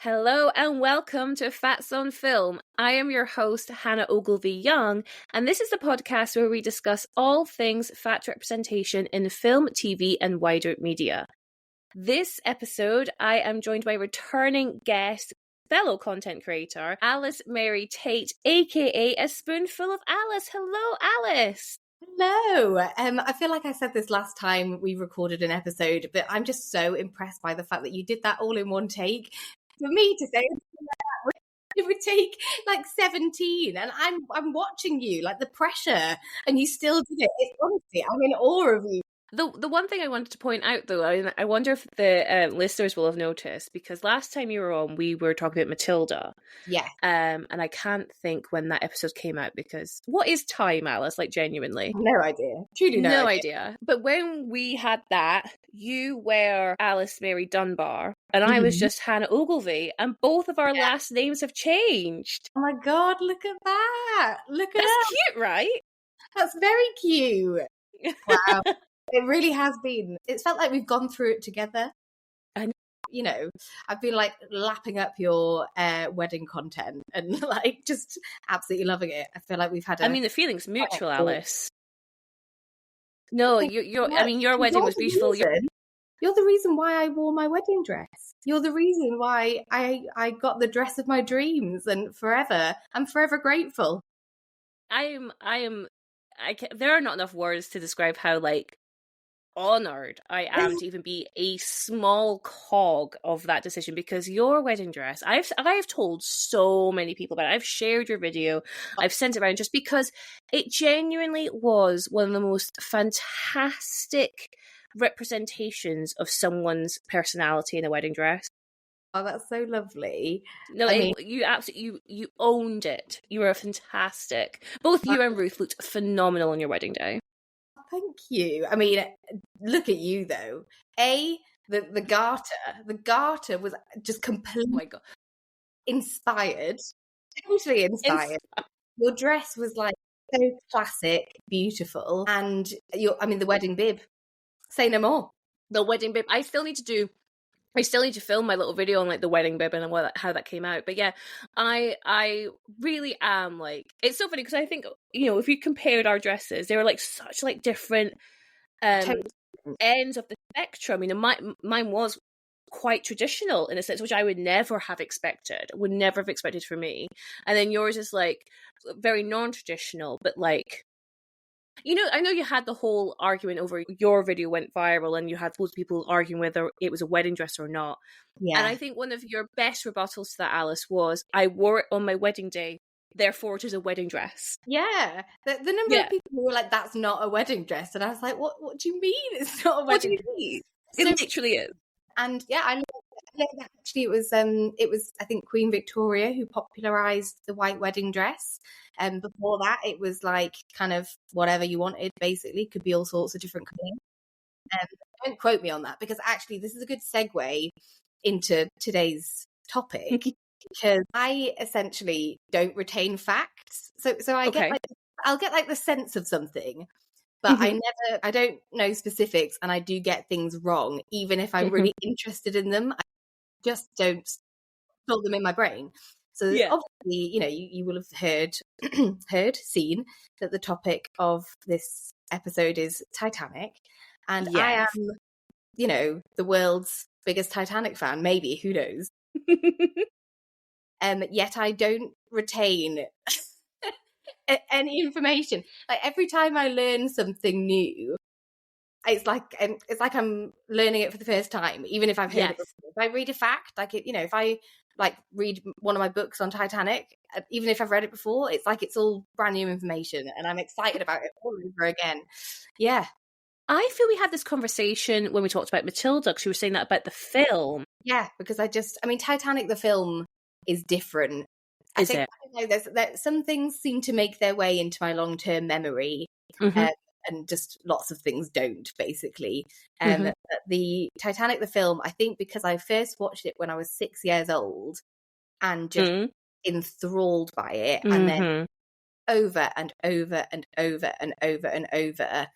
Hello and welcome to Fats on Film. I am your host, Hannah Ogilvie-Young, and this is the podcast where we discuss all things fat representation in film, TV, and wider media. This episode, I am joined by returning guest, fellow content creator, Alice Mary Tate, aka A Spoonful of Alice. Hello, Alice. Hello. I feel like I said this last time we recorded an episode, but I'm just so impressed by the fact that you did that all in one take. For me to say it would take like 17, and I'm watching you, like the pressure, and you still did it. It's honestly, I'm in awe of you. The one thing I wanted to point out, though, I wonder if the listeners will have noticed, because last time you were on, we were talking about Matilda. Yeah. And I can't think when that episode came out, because what is time, Alice? Like, genuinely? No idea. Truly no idea. But when we had that, you were Alice Mary Dunbar, and I was just Hannah Ogilvie, and both of our last names have changed. Oh my God, look at that. Look at that. That's cute, right? That's very cute. Wow. It really has been. It's felt like we've gone through it together. And you know, I've been like lapping up your wedding content and like just absolutely loving it. I feel like we've had I mean, the feeling's mutual, Alice. No, your wedding was beautiful. You're the reason why I wore my wedding dress. You're the reason why I got the dress of my dreams, and I'm forever grateful. There are not enough words to describe how like honored I am to even be a small cog of that decision, because your wedding dress, I've told so many people about it. I've shared your video, I've sent it around, just because it genuinely was one of the most fantastic representations of someone's personality in a wedding dress. Oh, that's so lovely. No, you absolutely you owned it. You were fantastic. Both you and Ruth looked phenomenal on your wedding day. Thank you. I mean, look at you though. The garter was just completely inspired. Totally inspired. Your dress was like so classic, beautiful, and the wedding bib. Say no more. The wedding bib. I still need to film my little video on like the wedding bib and how that came out. But yeah, I really am like, it's so funny because I think, if you compared our dresses, they were like such like different ends of the spectrum. Mine was quite traditional in a sense, which I would never have expected for me. And then yours is like very non-traditional, but like, I know you had the whole argument over your video went viral and you had loads of people arguing whether it was a wedding dress or not. Yeah. And I think one of your best rebuttals to that, Alice, was I wore it on my wedding day, therefore it is a wedding dress. Yeah. The number of people who were like, that's not a wedding dress. And I was like, what do you mean it's not a wedding dress? It literally is. And yeah, I know that actually it was I think Queen Victoria who popularised the white wedding dress. And before that, it was like kind of whatever you wanted, basically. Could be all sorts of different colours. Don't quote me on that, because actually this is a good segue into today's topic, because I essentially don't retain facts. So I'll get like the sense of something, but I don't know specifics, and I do get things wrong, even if I'm really interested in them. I just don't store them in my brain. So obviously, you will have seen that the topic of this episode is Titanic. And I am, the world's biggest Titanic fan, maybe, who knows? Yet I don't retain any information. Like every time I learn something new, it's like I'm learning it for the first time, even if I've heard it before. If I read a fact, if I like read one of my books on Titanic, even if I've read it before, it's like it's all brand new information and I'm excited about it all over again. Yeah. I feel we had this conversation when we talked about Matilda, because you were saying that about the film. Yeah, because Titanic, the film, is different. I think some things seem to make their way into my long-term memory, and just lots of things don't, basically. The Titanic, the film, I think because I first watched it when I was 6 years old and just enthralled by it, and then over and over and over and over and over,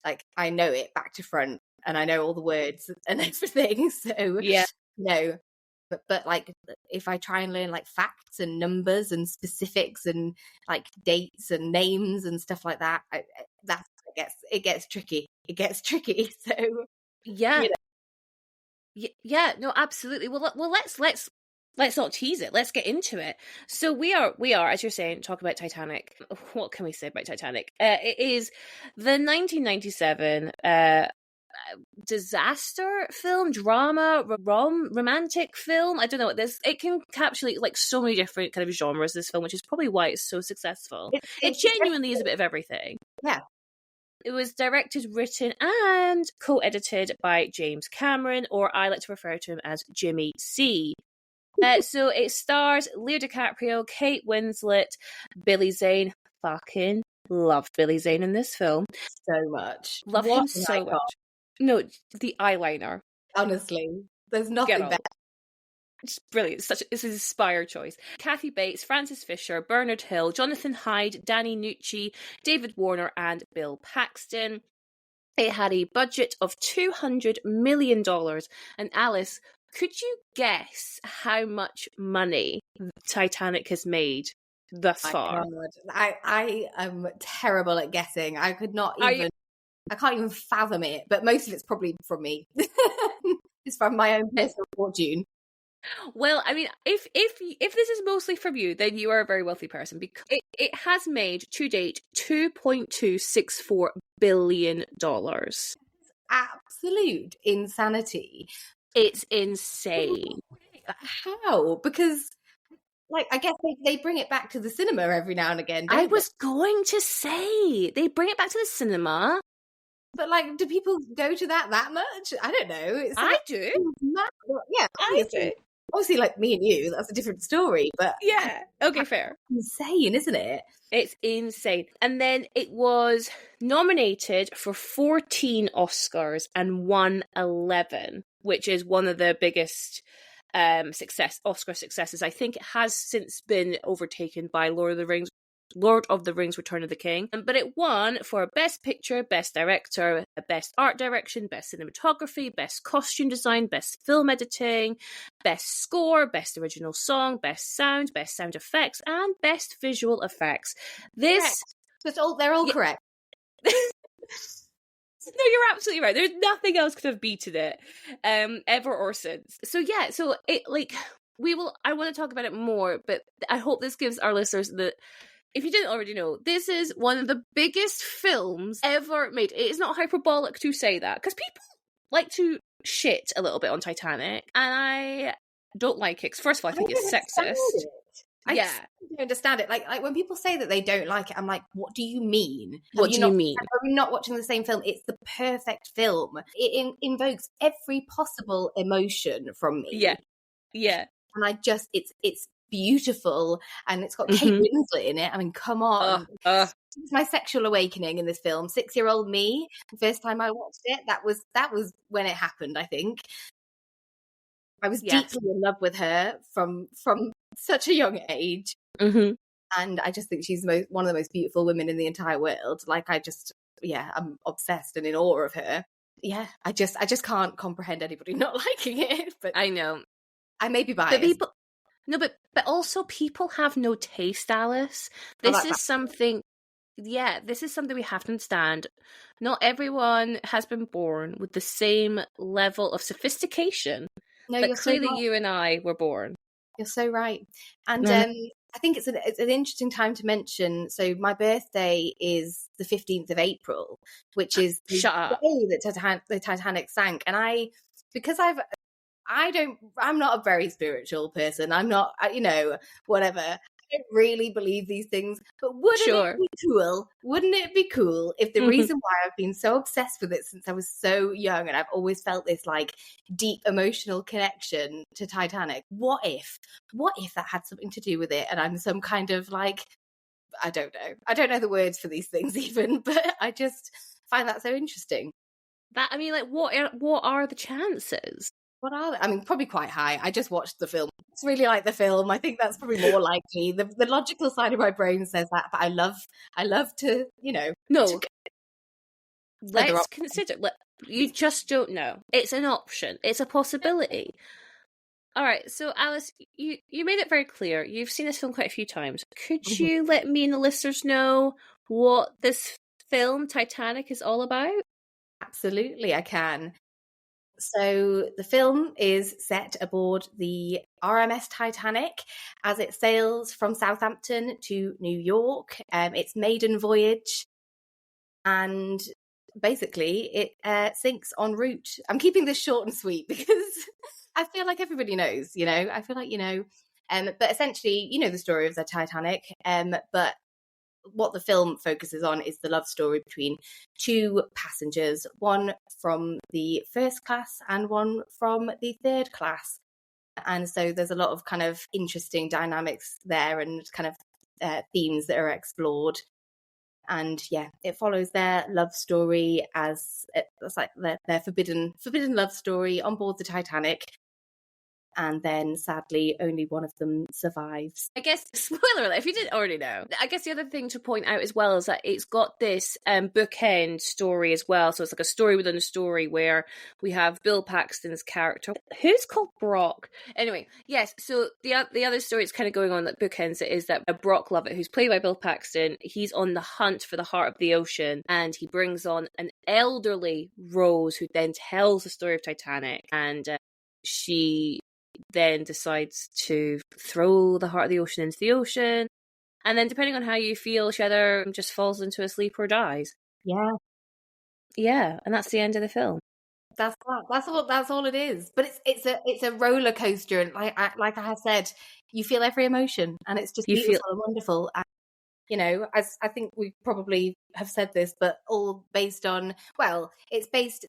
like I know it back to front and I know all the words and everything. So but like if I try and learn like facts and numbers and specifics and like dates and names and stuff like that, it gets tricky. It gets tricky. So yeah, you know. yeah, no, absolutely. Well, let's not tease it. Let's get into it. So we are, as you're saying, talk about Titanic. What can we say about Titanic? It is the 1997 disaster film, drama, romantic film. I don't know what this. It can encapsulate like so many different kind of genres. This film, which is probably why it's so successful. It genuinely is a bit of everything. Yeah. It was directed, written, and co-edited by James Cameron, or I like to refer to him as Jimmy C. So it stars Leo DiCaprio, Kate Winslet, Billy Zane. Fucking love Billy Zane in this film So much. Love him so much. No, the eyeliner. Honestly, there's nothing better. It's brilliant. It's an inspired choice. Kathy Bates, Francis Fisher, Bernard Hill, Jonathan Hyde, Danny Nucci, David Warner, and Bill Paxton. It had a budget of $200 million. And Alice, could you guess how much money Titanic has made thus far? God. I am terrible at guessing. I could not even. I can't even fathom it. But most of it's probably from me. It's from my own personal fortune. Well, I mean, if this is mostly from you, then you are a very wealthy person, because it has made to date $2.264 billion. Absolute insanity. It's insane. How? Because, like, I guess they bring it back to the cinema every now and again. I was going to say they bring it back to the cinema, but like, do people go to that much? I don't know. I do. Yeah, I do. Obviously, like me and you, that's a different story. But yeah, okay, fair. Insane, isn't it? It's insane. And then it was nominated for 14 Oscars and won 11, which is one of the biggest Oscar successes. I think it has since been overtaken by Lord of the Rings, Return of the King. But it won for Best Picture, Best Director, Best Art Direction, Best Cinematography, Best Costume Design, Best Film Editing, Best Score, Best Original Song, Best Sound Effects, and Best Visual Effects. They're all correct. No, you're absolutely right. There's nothing else could have beaten it, ever or since. So yeah, so it I want to talk about it more, but I hope this gives our listeners if you didn't already know, this is one of the biggest films ever made. It is not hyperbolic to say that, because people like to shit a little bit on Titanic, and I don't like it. First of all, I think it's sexist. I don't understand it. Like when people say that they don't like it, I'm like, what do you mean? What do you mean? Are we not watching the same film? It's the perfect film. It invokes every possible emotion from me. Yeah. And it's beautiful, and it's got Kate Winslet in it. I mean, come on. It was my sexual awakening in this film. 6-year-old me, the first time I watched it, that was when it happened, I think. I was deeply in love with her from such a young age. And I just think she's one of the most beautiful women in the entire world. Like, I'm obsessed and in awe of her. Yeah, I just can't comprehend anybody not liking it. But I know. I may be biased. But also people have no taste, Alice. This is something we have to understand. Not everyone has been born with the same level of sophistication. No, but clearly you and I were born. You're so right. And I think it's an interesting time to mention. So my birthday is the 15th of April, which is the day that the Titanic sank. And I'm not a very spiritual person. I'm not, whatever. I don't really believe these things. But wouldn't it be cool? Wouldn't it be cool if the reason why I've been so obsessed with it since I was so young, and I've always felt this like deep emotional connection to Titanic, what if that had something to do with it, and I'm some kind of like, I don't know the words for these things even, but I just find that so interesting. That, I mean, like, what are the chances? What are they? I mean, probably quite high. I just watched the film. It's really like the film. I think that's probably more likely. The logical side of my brain says that, but I love to, No. Let's consider. You just don't know. It's an option. It's a possibility. All right, so Alice, you made it very clear. You've seen this film quite a few times. Could Mhm. you let me and the listeners know what this film, Titanic, is all about? Absolutely, I can. So the film is set aboard the RMS Titanic as it sails from Southampton to New York. Its maiden voyage, and basically it sinks en route. I'm keeping this short and sweet because I feel like everybody knows, I feel like, but essentially, the story of the Titanic. But what the film focuses on is the love story between two passengers, one from the first class and one from the third class. And so there's a lot of kind of interesting dynamics there and kind of themes that are explored. And yeah, it follows their love story as it's like their forbidden love story on board the Titanic. And then sadly only one of them survives. I guess, spoiler alert, if you didn't already know, I guess the other thing to point out as well is that it's got this bookend story as well. So it's like a story within a story where we have Bill Paxton's character, who's called Brock. Anyway, yes, so the other story it's kind of going on that bookends it is that Brock Lovett, who's played by Bill Paxton, he's on the hunt for the heart of the ocean, and he brings on an elderly Rose who then tells the story of Titanic, and she then decides to throw the heart of the ocean into the ocean, and then depending on how you feel, she either just falls into a sleep or dies. Yeah, and that's the end of the film. That's all it is. But it's a roller coaster, and like I have said, you feel every emotion, and it's just beautiful and wonderful. And, as I think we probably have said this, but all based on, well, it's based.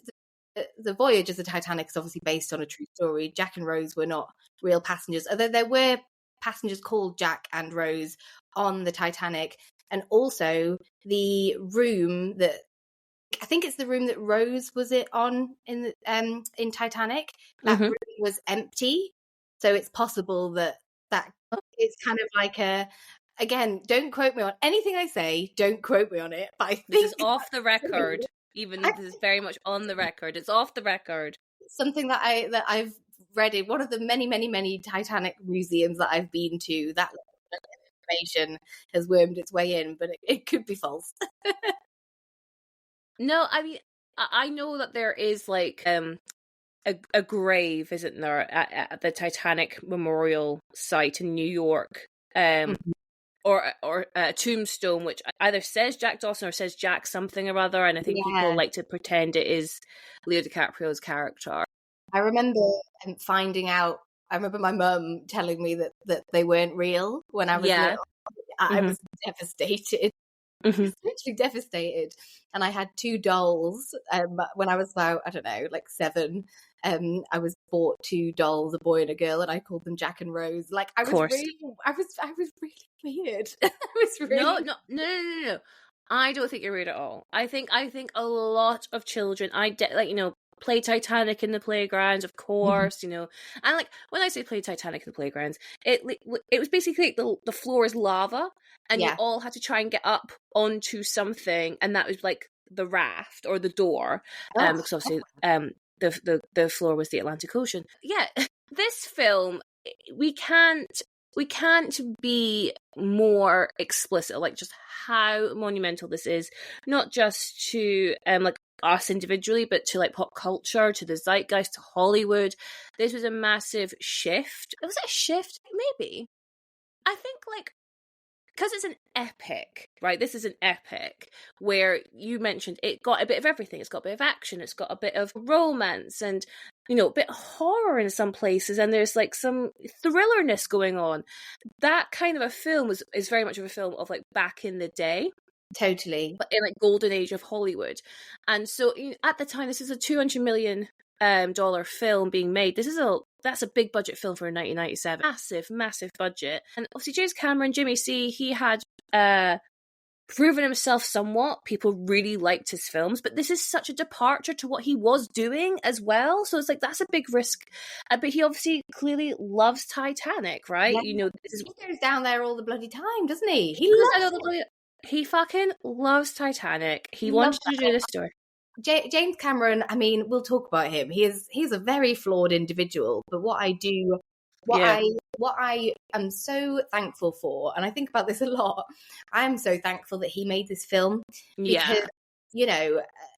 The voyage of the Titanic is obviously based on a true story. Jack and Rose were not real passengers, although there were passengers called Jack and Rose on the Titanic. And also the room that, I think it's the room that Rose was on in Titanic, that room was empty. So it's possible that it's kind of like again, don't quote me on anything I say, don't quote me on it, but I think this is off the record. Even this is very much on the record. It's off the record. Something that I've read in one of the many, many, many Titanic museums that I've been to. That information has wormed its way in, but it could be false. No, I mean, I know that there is like a grave, isn't there, at the Titanic Memorial site in New York. Or a tombstone which either says Jack Dawson or says Jack something or other, and I think people like to pretend it is Leo DiCaprio's character. I remember finding out, I remember my mum telling me that they weren't real when I was little. I was devastated. I was literally devastated. And I had two dolls when I was about, I don't know, like 7. I was bought 2 dolls, a boy and a girl, and I called them Jack and Rose. Like I was really weird. I was really No. I don't think you're weird at all. I think a lot of children, play Titanic in the playgrounds, of course, and like when I say play Titanic in the playgrounds, it was basically like the floor is lava, and you all had to try and get up onto something, and that was like the raft or the door, because obviously the floor was the Atlantic Ocean. Yeah, this film, we can't be more explicit, like just how monumental this is, not just to like us individually, but to like pop culture, to the zeitgeist, to Hollywood. This was a massive shift. Was it a shift? Maybe. I think like, because it's an epic, right? This is an epic where you mentioned it got a bit of everything. It's got a bit of action. It's got a bit of romance and, a bit of horror in some places. And there's like some thrillerness going on. That kind of a film is very much of a film of like back in the day. Totally. But in like golden age of Hollywood. And so at the time, this is a $200 million dollar film being made. That's a big budget film for 1997. Massive budget. And obviously James Cameron, Jimmy C, he had proven himself somewhat. People really liked his films, but this is such a departure to what he was doing as well. So it's like, that's a big risk. But he obviously clearly loves Titanic, right? Yeah. He goes down there all the bloody time, doesn't he? He fucking loves Titanic. He wanted to do this story. James Cameron, I mean, we'll talk about him. He's a very flawed individual, but what I do What I am so thankful for, and I think about this a lot, I am so thankful that he made this film, because,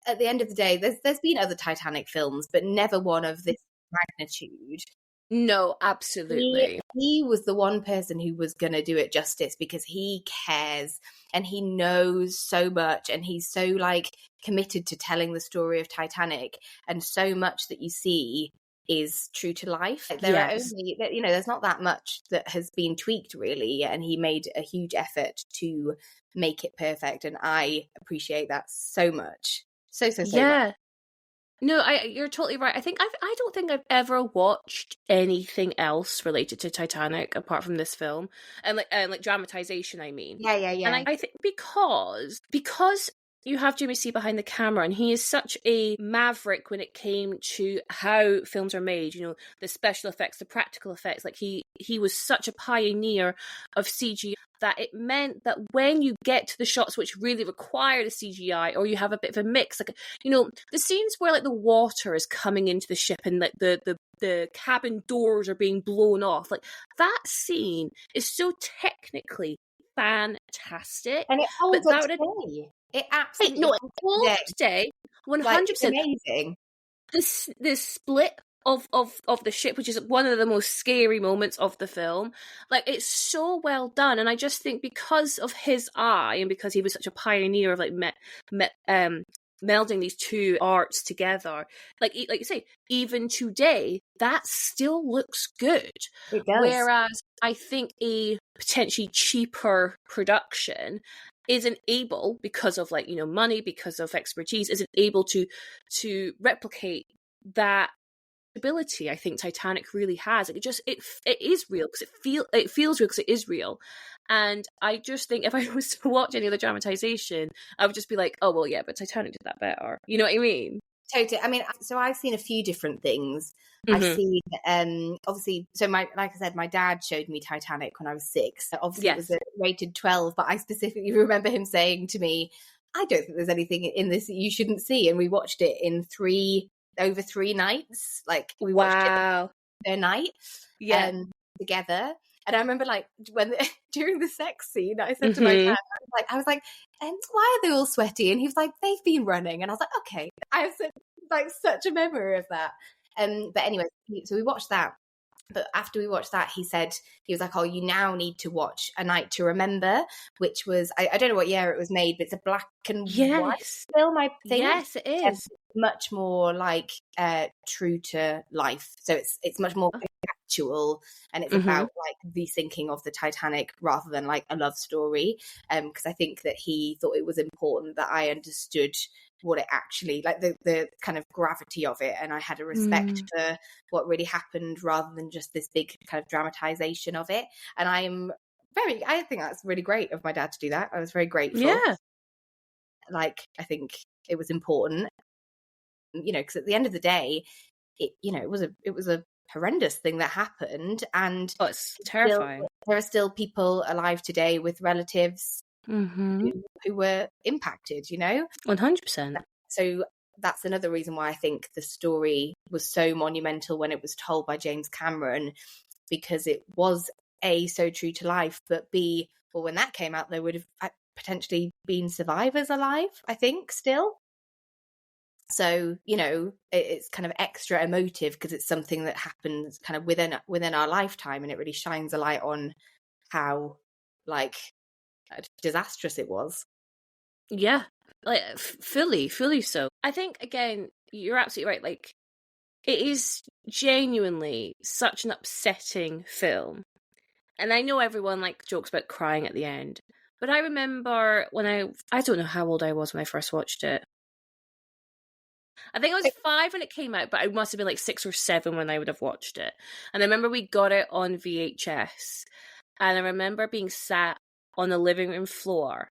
at the end of the day, there's been other Titanic films, but never one of this magnitude. No, absolutely. He was the one person who was going to do it justice, because he cares and he knows so much, and he's so committed to telling the story of Titanic, and so much that you see is true to life. There are only, there's not that much that has been tweaked really, and he made a huge effort to make it perfect, and I appreciate that so much. So much. No, you're totally right. I don't think I've ever watched anything else related to Titanic apart from this film, and like dramatization. I mean, yeah. And I think because you have Jimmy C behind the camera, and he is such a maverick when it came to how films are made. The special effects, the practical effects. Like he was such a pioneer of CGI, that it meant that when you get to the shots which really require the CGI, or you have a bit of a mix, the scenes where the water is coming into the ship and the cabin doors are being blown off, that scene is so technically fantastic, and it holds up today. It absolutely holds up today. 100%. Amazing. The split of the ship, which is one of the most scary moments of the film, it's so well done. And I just think because of his eye, and because he was such a pioneer of melding these two arts together, like you say, even today that still looks good. It does. Whereas I think a potentially cheaper production isn't able, because of money, because of expertise, isn't able to replicate that ability I think Titanic really has. It is real because it feels real because it is real. And I just think if I was to watch any other dramatization, I would just be like, oh well, yeah, but Titanic did that better. You know what I mean? Totally. I mean, so I've seen a few different things. Mm-hmm. I've seen, obviously, so like I said, my dad showed me Titanic when I was 6. Obviously, yes. It was rated 12, but I specifically remember him saying to me, I don't think there's anything in this that you shouldn't see. And we watched it in over 3 nights. We watched it a night together. And I remember when during the sex scene, I said to my dad, I was like, why are they all sweaty? And he was like, they've been running. And I was like, okay. I have such a memory of that. But anyway, so we watched that. But after we watched that, he was like, oh, you now need to watch A Night to Remember, which was, I don't know what year it was made, but it's a black and white film, I think. Yes, it is. Much more true to life. So it's much more factual, and it's about the sinking of the Titanic rather than a love story. Because I think that he thought it was important that I understood what it actually, the kind of gravity of it, and I had a respect for what really happened rather than just this big kind of dramatization of it. And I think that's really great of my dad to do that. I was very grateful. Yeah. I think it was important, because at the end of the day, it was a horrendous thing that happened, and it's terrifying. There are still people alive today with relatives who were impacted, 100%. So that's another reason why I think the story was so monumental when it was told by James Cameron, because it was A, so true to life, but B, well, when that came out, there would have potentially been survivors alive, I think, still. So, it's kind of extra emotive because it's something that happens kind of within our lifetime, and it really shines a light on how disastrous it was. Yeah, fully so. I think, again, you're absolutely right. It is genuinely such an upsetting film. And I know everyone jokes about crying at the end, but I remember when I don't know how old I was when I first watched it. I think I was 5 when it came out, but I must have been 6 or 7 when I would have watched it. And I remember we got it on VHS, and I remember being sat on the living room floor,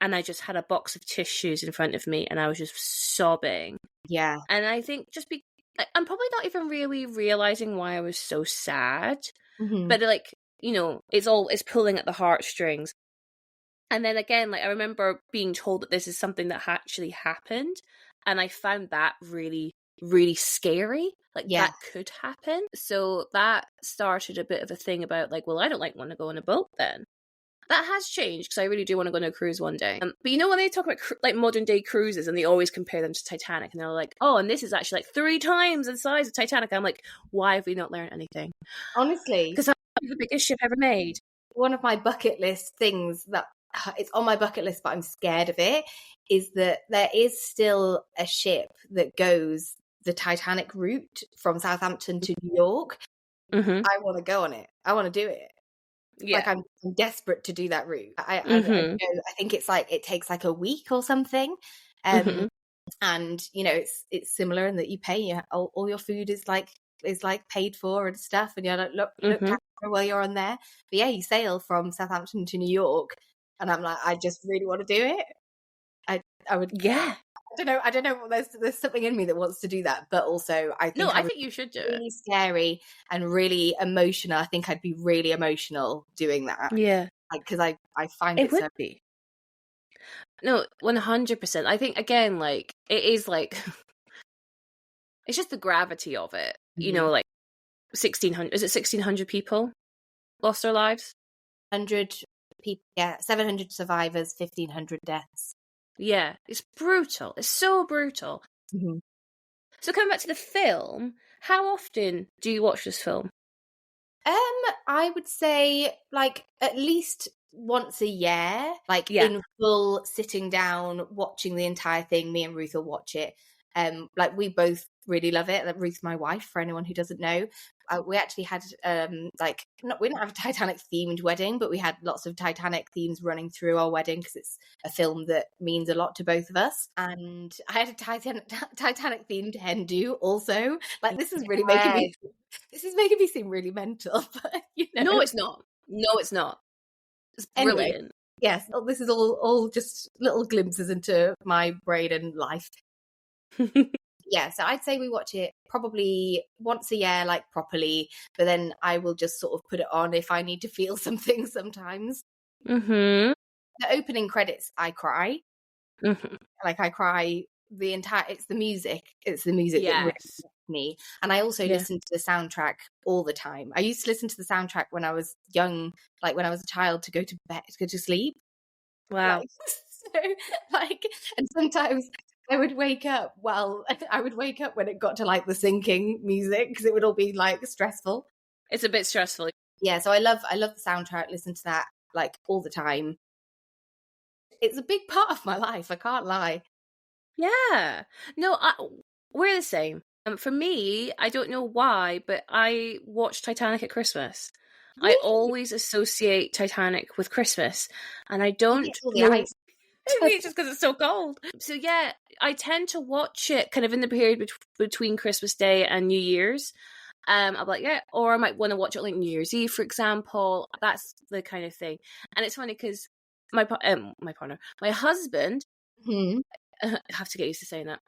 and I just had a box of tissues in front of me, and I was just sobbing. Yeah. And I think I'm probably not even really realizing why I was so sad, but it's pulling at the heartstrings. And then again, I remember being told that this is something that actually happened, and I found that really really scary. Like Yeah. that could happen. So that started a bit of a thing about like, well, I don't like want to go on a boat then. That has changed because I really do want to go on a cruise one day. But you know when they talk about like modern day cruises and they always compare them to Titanic and they're like, oh, and this is actually like 3 times the size of Titanic. I'm like, why have we not learned anything? Honestly, because that's the biggest ship ever made. One of my bucket list things that it's on my bucket list, but I'm scared of it, is that there is still a ship that goes the Titanic route from Southampton to New York. Mm-hmm. I want to go on it. I want to do it. Yeah. Like I'm desperate to do that route. I think it's like it takes like a week or something. And you know it's similar in that you pay all your food is like paid for and stuff, and you're like looked after while you're on there. But yeah, you sail from Southampton to New York, and I'm like, I just really want to do it. I would. Yeah. I don't know. There's something in me that wants to do that, but also I think you should do really it. Scary and really emotional. I think I'd be really emotional doing that. Yeah, because I find it would be. No, 100%. I think again, like it is like it's just the gravity of it. You know, like 1,600. Is it 1,600 people lost their lives? 100 people. Yeah, 700 survivors, 1,500 deaths. Yeah, it's brutal. It's so brutal. Mm-hmm. So coming back to the film, how often do you watch this film? I would say like at least once a year, like in full sitting down, watching the entire thing. Me and Ruth will watch it. Like we both really love it. Like Ruth's my wife, for anyone who doesn't know. We actually had we didn't have a Titanic themed wedding, but we had lots of Titanic themes running through our wedding because it's a film that means a lot to both of us. And I had a Titanic themed hen do also. Like this is really making me seem really mental, but you know. No, it's not. It's brilliant. Anyway, yes, this is all just little glimpses into my brain and life. Yeah, so I'd say we watch it probably once a year, like properly, but then I will just sort of put it on if I need to feel something sometimes. The opening credits, I cry. Like I cry the entire, it's the music that really gets me. And I also listen to the soundtrack all the time. I used to listen to the soundtrack when I was young, like when I was a child, to go to bed, to go to sleep. Wow. And sometimes I would wake up when it got to like the sinking music because it would all be like stressful. It's a bit stressful. Yeah, so I love the soundtrack, listen to that like all the time. It's a big part of my life, I can't lie. Yeah. No, we're the same. For me, I don't know why, but I watch Titanic at Christmas. Really? I always associate Titanic with Christmas, and I don't know. Maybe it's just because it's so cold. So yeah, I tend to watch it kind of in the period between Christmas Day and New Year's. I'll be like, yeah, or I might want to watch it like New Year's Eve, for example. That's the kind of thing. And it's funny because my partner, my husband, I have to get used to saying that.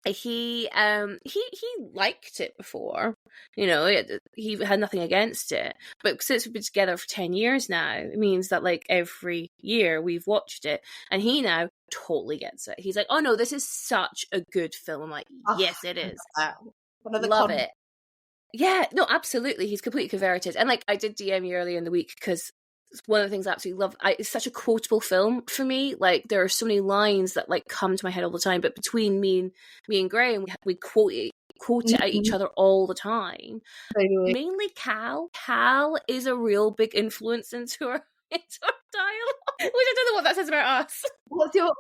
He liked it before, you know, he had nothing against it, but since we've been together for 10 years now, it means that like every year we've watched it, and he now totally gets it. He's like, oh no, this is such a good film. I'm like, yes, it is. Love it. Yeah, no, absolutely. He's completely converted. And like I did DM you earlier in the week because one of the things I absolutely love, it's such a quotable film for me. Like there are so many lines that like come to my head all the time, but between me and Graham, we quote it at each other all the time. Mainly Cal is a real big influence into our dialogue, which I don't know what that says about us. What's your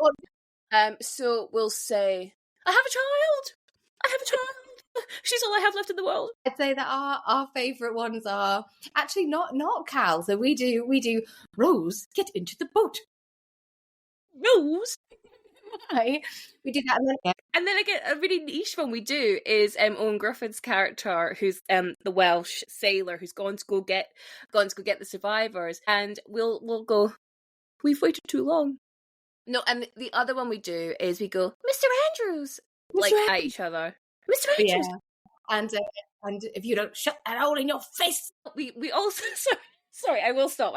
so we'll say, I have a child, she's all I have left in the world. I'd say that our favourite ones are actually not Cal. So we do Rose, get into the boat. Rose. Right. We do that, and then again, a really niche one we do is Owen Griffin's character, who's the Welsh sailor who's gone to go get the survivors, and we'll go, we've waited too long. No, and the other one we do is we go, Mr. Andrews, at each other. Mr. Andrews. Yeah. And if you don't shut that hole in your face. We also sorry, I will stop.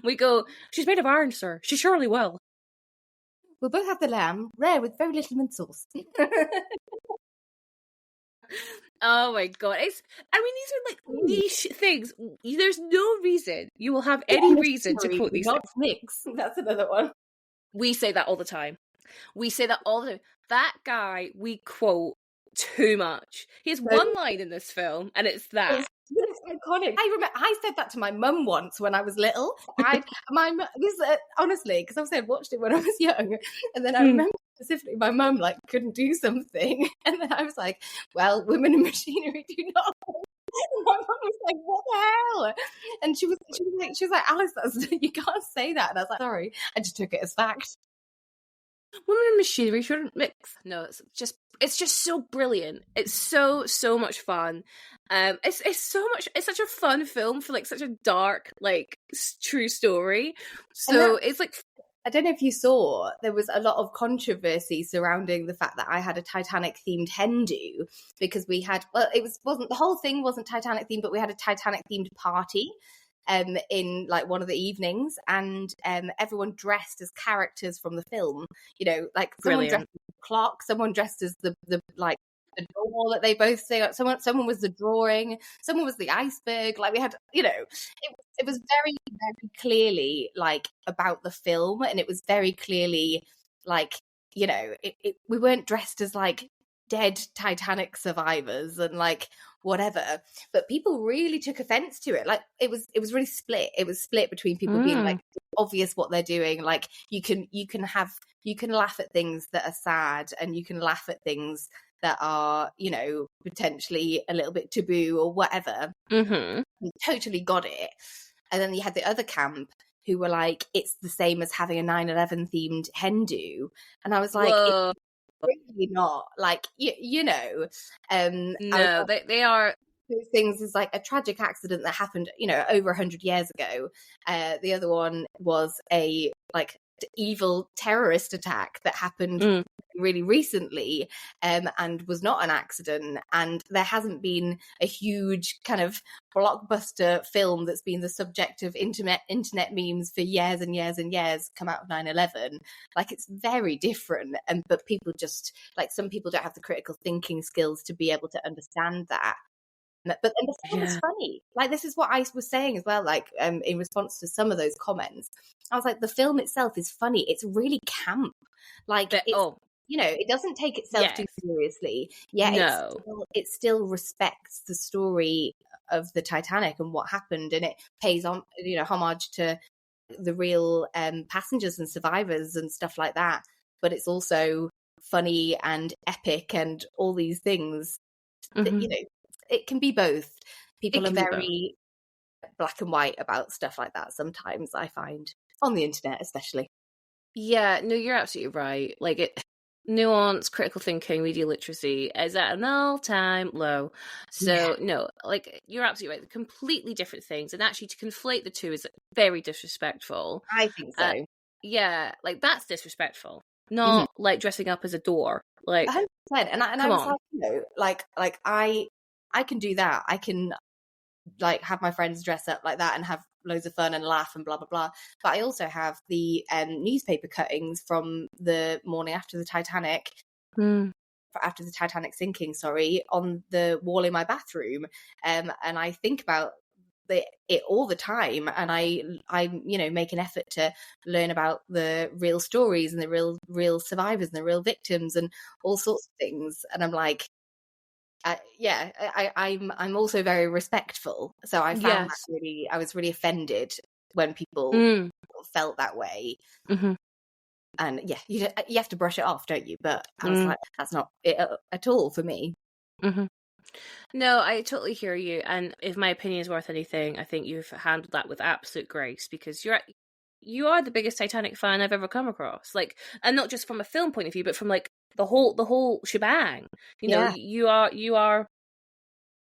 We go, she's made of iron, sir. She surely will. We'll both have the lamb, rare with very little mint sauce. Oh my god. These are like niche things. There's no reason you will have any reason to quote these not things. mix. That's another one. We say that all the time. We say that all the time. That guy we quote too much. He has one line in this film, and it's that. It's iconic. I remember I said that to my mum once when I was little. Honestly, because obviously I'd watched it when I was young, and then I remember specifically my mum like couldn't do something, and then I was like, "Well, women in machinery do not." And my mum was like, "What the hell?" And she was like, "Alice, you can't say that." And I was like, "Sorry," I just took it as fact. Women in machinery shouldn't mix. No, it's just so brilliant. It's so much fun. It's such a fun film for like such a dark like true story. So it's like, I don't know if you saw, there was a lot of controversy surrounding the fact that I had a Titanic themed hen do, because we had, well, the whole thing wasn't Titanic themed, but we had a Titanic themed party in like one of the evenings, and everyone dressed as characters from the film. You know, like someone dressed as the clock, someone dressed as the like the door that they both say. Someone was the drawing, someone was the iceberg. Like we had, you know, it was very very clearly like about the film, and it was very clearly like, you know, we weren't dressed as like dead Titanic survivors and like whatever, but people really took offense to it. Like it was really split. It was split between people being like, obvious what they're doing. Like you can laugh at things that are sad, and you can laugh at things that are, you know, potentially a little bit taboo or whatever. Totally got it. And then you had the other camp who were like, it's the same as having a 9/11 themed hen do, and I was like, it's really not. Like you know, no, they are. Those things is like a tragic accident that happened, you know, over 100 years ago. The other one was a like evil terrorist attack that happened really recently, and was not an accident. And there hasn't been a huge kind of blockbuster film that's been the subject of internet memes for years and years and years come out of 9/11. Like it's very different, but people just like, some people don't have the critical thinking skills to be able to understand that. But then the film is funny. Like this is what I was saying as well, like in response to some of those comments. I was like, the film itself is funny. It's really camp. Like you know, it doesn't take itself too seriously. Yeah, it still respects the story of the Titanic and what happened, and it pays on, you know, homage to the real passengers and survivors and stuff like that. But it's also funny and epic and all these things that, you know, it can be both. People are very black and white about stuff like that sometimes, I find, on the internet especially. Yeah, no, you're absolutely right. Like nuance, critical thinking, media literacy is at an all-time low. So no, like you're absolutely right. They're completely different things, and actually to conflate the two is very disrespectful. I think so. Yeah, like that's disrespectful. Not like dressing up as a door. Like 100%. And I was like, you know, like I can do that. I can like have my friends dress up like that and have loads of fun and laugh and blah blah blah. But I also have the newspaper cuttings from the morning after the Titanic, after the Titanic sinking, on the wall in my bathroom, and I think about it all the time, and I you know, make an effort to learn about the real stories and the real survivors and the real victims and all sorts of things. And I'm like, I'm also very respectful. So I found that I was really offended when people felt that way. And you have to brush it off, don't you? But I was like, that's not it at all for me. No, I totally hear you. And if my opinion is worth anything, I think you've handled that with absolute grace, because you are the biggest Titanic fan I've ever come across. Like, and not just from a film point of view, but from like the whole shebang. You know, you are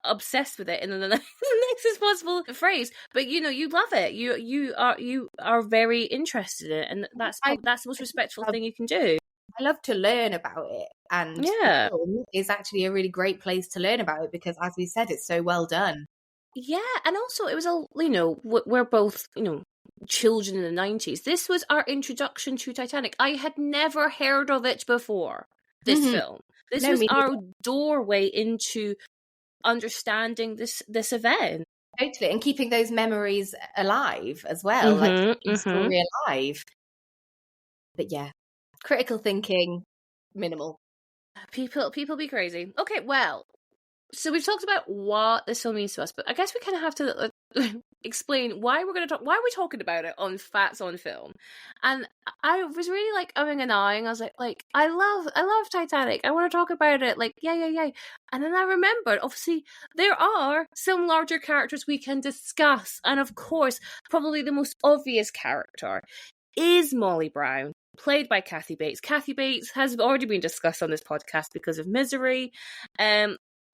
obsessed with it in the nicest possible phrase. But you know, you love it. You are very interested in it, and that's the most respectful thing you can do. I love to learn about it, and the film is actually a really great place to learn about it because, as we said, it's so well done. Yeah, and also it was you know, we're both, you know, children in the 90s. This was our introduction to Titanic. I had never heard of it before, this film. This No, was me our neither. doorway into understanding this event. Totally. And keeping those memories alive as well, like Mm-hmm, keeping the mm-hmm. story alive. But yeah, critical thinking, minimal. People be crazy. Okay, well, so we've talked about what this film means to us, but I guess we kind of have to explain why we're going to why are we talking about it on Fats on Film. And I was really like umming and ahhing. I was like I love Titanic. I want to talk about it. Like yeah. And then I remembered, obviously, there are some larger characters we can discuss, and of course, probably the most obvious character is Molly Brown, played by Kathy Bates. Kathy Bates has already been discussed on this podcast because of Misery.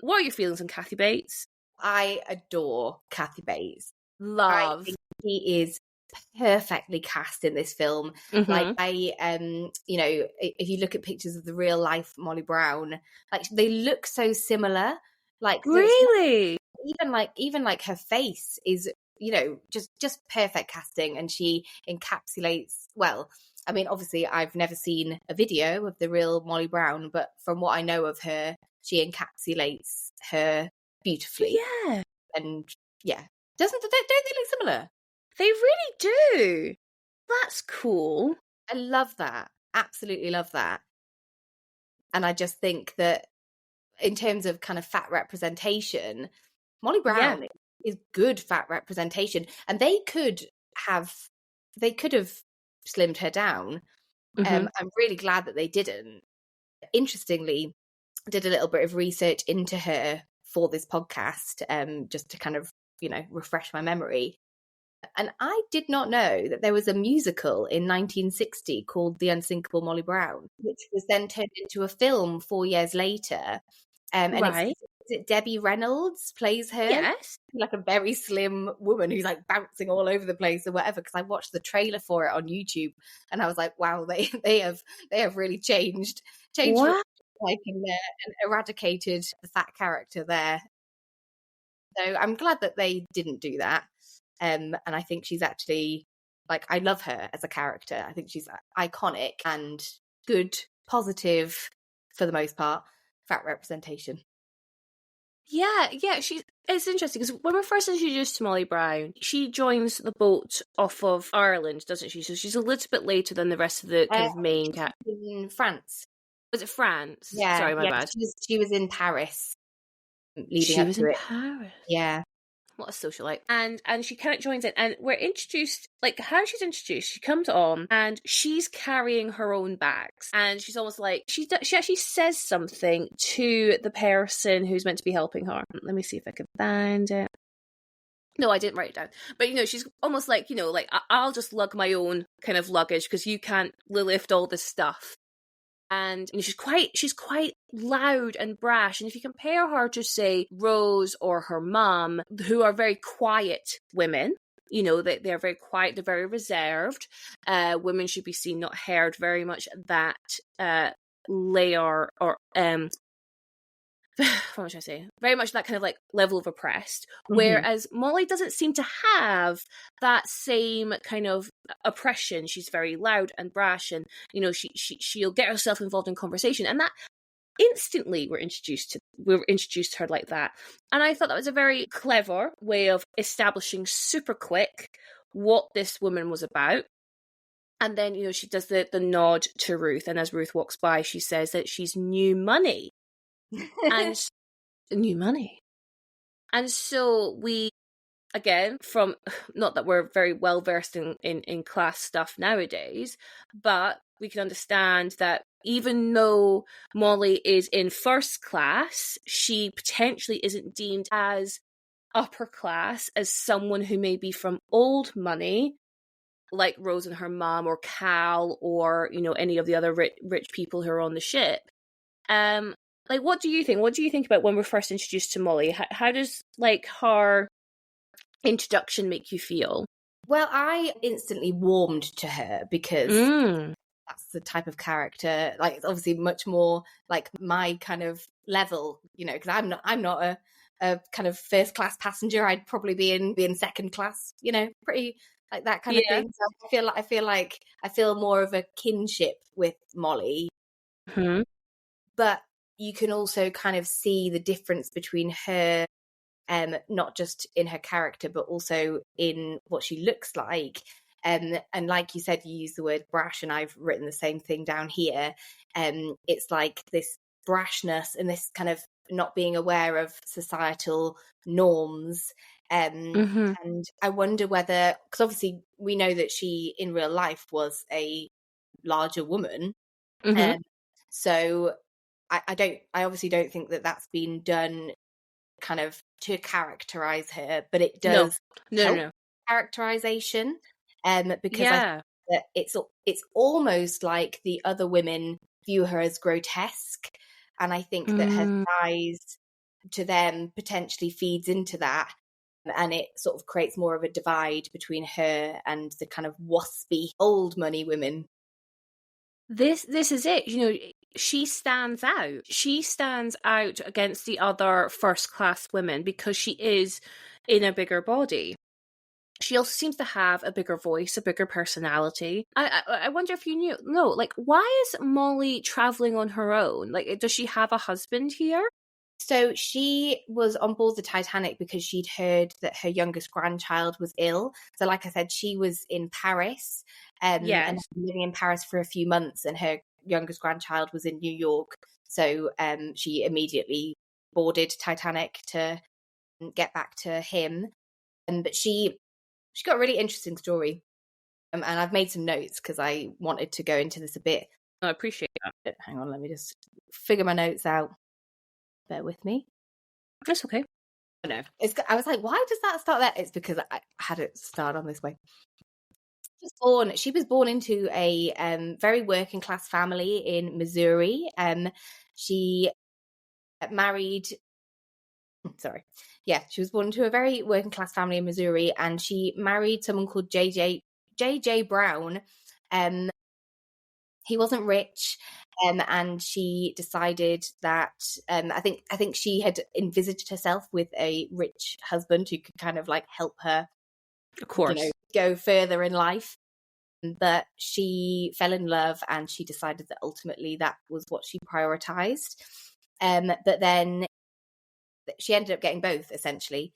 What are your feelings on Kathy Bates? I adore Kathy Bates. I Love. think she is perfectly cast in this film. Mm-hmm. Like you know, if you look at pictures of the real life Molly Brown, like they look so similar. Like so Really? even like her face is, you know, just perfect casting, and she encapsulates well. I mean, obviously I've never seen a video of the real Molly Brown, but from what I know of her, she encapsulates her beautifully. Yeah. And yeah, don't they look similar? They really do. That's cool. I love that. Absolutely love that. And I just think that in terms of kind of fat representation, Molly Brown is good fat representation. And they could have slimmed her down. Mm-hmm. I'm really glad that they didn't. Interestingly, I did a little bit of research into her for this podcast, just to kind of, you know, refresh my memory. And I did not know that there was a musical in 1960 called The Unsinkable Molly Brown, which was then turned into a film 4 years later. And Right. is it Debbie Reynolds plays her? Yes. Like a very slim woman who's like bouncing all over the place or whatever. Because I watched the trailer for it on YouTube, and I was like, wow, they have really changed Wow. like in there and eradicated the fat character there. So I'm glad that they didn't do that. And I think she's actually, like, I love her as a character. I think she's iconic and good, positive, for the most part, fat representation. Yeah. It's interesting because when we're first introduced to Molly Brown, she joins the boat off of Ireland, doesn't she? So she's a little bit later than the rest of the kind of main cat. In France. Was it France? Yeah. Sorry, my bad. She was in Paris. She was in Paris. Yeah. What a socialite. And she kind of joins in, and we're introduced, like, how she's introduced, she comes on and she's carrying her own bags, and she's almost like, she actually says something to the person who's meant to be helping her. Let me see if I can find it. No, I didn't write it down. But, you know, she's almost like, you know, like, I'll just lug my own kind of luggage because you can't lift all this stuff. And you know, she's quite loud and brash. And if you compare her to, say, Rose or her mum, who are very quiet women, you know, they're very quiet, they're very reserved. Women should be seen, not heard, very much that layer or what should I say? Very much that kind of like level of oppressed. Mm-hmm. Whereas Molly doesn't seem to have that same kind of oppression. She's very loud and brash, and you know, she'll get herself involved in conversation, and that instantly we're introduced to her like that. And I thought that was a very clever way of establishing super quick what this woman was about. And then, you know, she does the nod to Ruth, and as Ruth walks by, she says that she's new money. And new money. And so we, again, from, not that we're very well versed in class stuff nowadays, but we can understand that even though Molly is in first class, she potentially isn't deemed as upper class as someone who may be from old money, like Rose and her mom, or Cal, or, you know, any of the other rich people who are on the ship. Like, what do you think? What do you think about when we're first introduced to Molly? How does, like, her introduction make you feel? Well, I instantly warmed to her because that's the type of character, like, it's obviously much more like my kind of level, you know, because I'm not a kind of first class passenger. I'd probably be in second class, you know, pretty like that kind of thing. So I feel more of a kinship with Molly. Mm-hmm. But you can also kind of see the difference between her, not just in her character, but also in what she looks like. And like you said, you use the word brash, and I've written the same thing down here. It's like this brashness and this kind of not being aware of societal norms. And I wonder whether, because obviously we know that she in real life was a larger woman. So I obviously don't think that that's been done kind of to characterize her, but it does help characterization. Because I think that it's almost like the other women view her as grotesque, and I think that her size to them potentially feeds into that, and it sort of creates more of a divide between her and the kind of waspy old money women. This is it. You know, she stands out. She stands out against the other first-class women because she is in a bigger body. She also seems to have a bigger voice, a bigger personality. I wonder if you know, like, why is Molly traveling on her own? Like, does she have a husband here? So she was on board the Titanic because she'd heard that her youngest grandchild was ill. So like I said, she was in Paris and living in Paris for a few months, and her youngest grandchild was in New York. So she immediately boarded Titanic to get back to him. But she got a really interesting story. And I've made some notes because I wanted to go into this a bit. I appreciate that. Hang on, let me just figure my notes out. Bear with me. That's okay. No, I was like, why does that start there? It's because I had it start on this way. She was born into a very working class family in Missouri. She married. Sorry, she was born into a very working class family in Missouri, and she married someone called J.J. Brown. He wasn't rich, and she decided that I think she had envisaged herself with a rich husband who could kind of like help her, of course, go further in life. But she fell in love, and she decided that ultimately that was what she prioritized. But then she ended up getting both, essentially,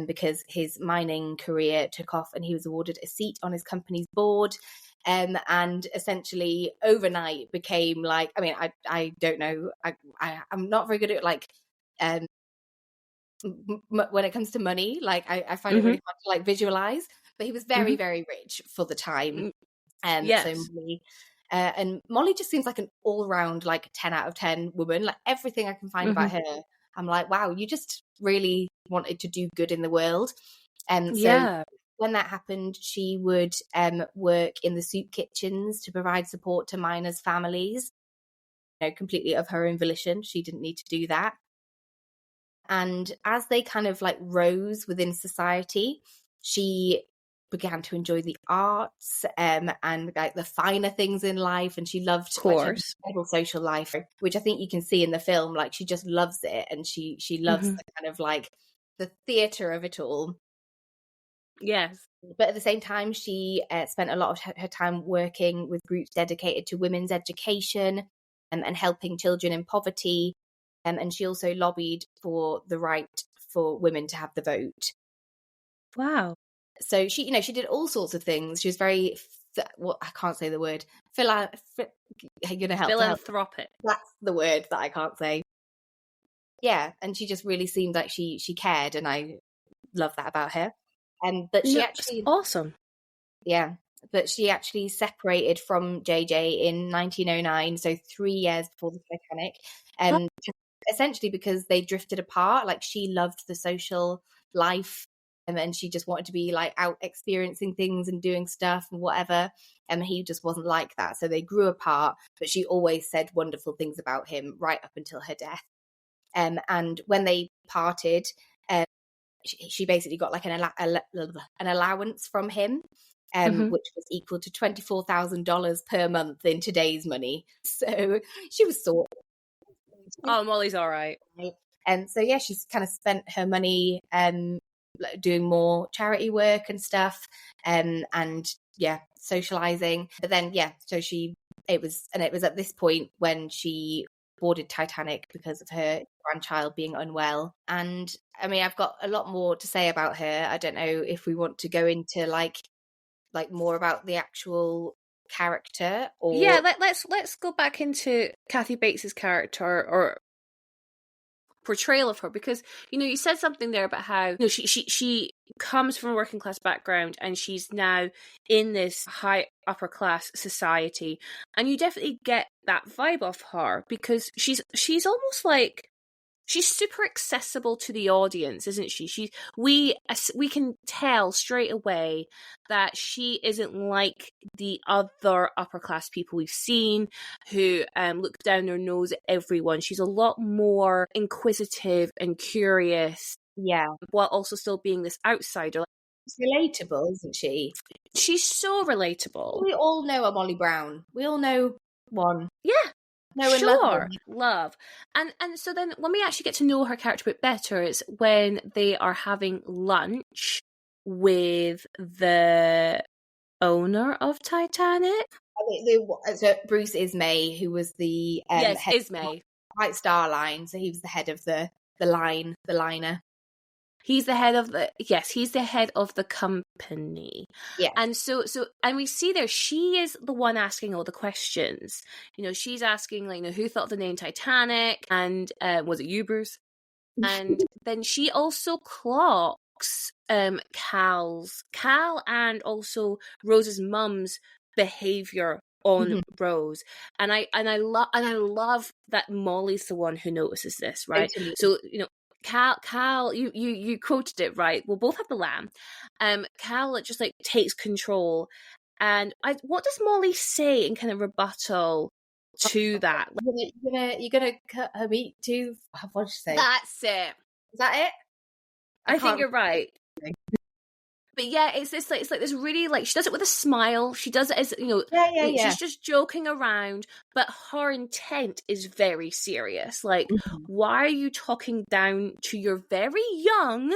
because his mining career took off, and he was awarded a seat on his company's board. And essentially overnight became like, I mean, I don't know, I'm not very good at like when it comes to money, like I find it really hard to like visualize, but he was very very rich for the time. So Molly, and Molly just seems like an all-round like 10 out of 10 woman. Like everything I can find about her, I'm like, wow, you just really wanted to do good in the world. So when that happened, she would work in the soup kitchens to provide support to miners' families, completely of her own volition. She didn't need to do that. And as they kind of like rose within society, she began to enjoy the arts and like the finer things in life, and she loved like, social life, which I think you can see in the film. Like she just loves it, and she loves the kind of like the theatre of it all. Yes. But at the same time, she spent a lot of her time working with groups dedicated to women's education and helping children in poverty. And she also lobbied for the right for women to have the vote. Wow. So she did all sorts of things. She was very, I can't say the word. You're going to help. Philanthropic. That's the word that I can't say. Yeah, and she just really seemed like she cared, and I love that about her. But she actually awesome. Yeah, but she actually separated from JJ in 1909, so 3 years before the Titanic, essentially because they drifted apart. Like she loved the social life, and she just wanted to be like out experiencing things and doing stuff and whatever. And he just wasn't like that, so they grew apart. But she always said wonderful things about him right up until her death. And when they parted, she basically got like an allowance from him, which was equal to $24,000 per month in today's money. So she was sorted. Oh, Molly's all right. And so she's kind of spent her money doing more charity work and stuff, and socializing. But then so it was at this point when she boarded Titanic because of her grandchild being unwell. And I mean, I've got a lot more to say about her. I don't know if we want to go into like more about the actual character, or yeah, let's go back into Kathy Bates's character or portrayal of her, because you said something there about how she comes from a working class background and she's now in this high upper class society, and you definitely get that vibe off her because she's almost like she's super accessible to the audience, isn't she? We can tell straight away that she isn't like the other upper class people we've seen who look down their nose at everyone. She's a lot more inquisitive and curious, yeah, while also still being this outsider. she's relatable, isn't she? She's so relatable. We all know a Molly Brown. We all know one. Yeah. No, Sure, love. And so then when we actually get to know her character a bit better, it's when they are having lunch with the owner of Titanic. So Bruce Ismay, who was the yes, head Ismay. of White Star Line, so he was the head of the liner. He's the head of he's the head of the company. Yeah. And so and we see there she is the one asking all the questions. She's asking like, who thought of the name Titanic, and was it you, Bruce? And then she also clocks Cal and also Rose's mum's behavior on Rose, and I love that Molly's the one who notices this, right? Totally. So Cal, you quoted it right. We'll both have the lamb. Cal just like takes control, and what does Molly say in kind of rebuttal to that? You're gonna cut her meat too. What did she say? That's it. Is that it? I think you're right. But yeah, it's like this really, like, she does it with a smile. She does it as she's just joking around, but her intent is very serious. Like, why are you talking down to your very young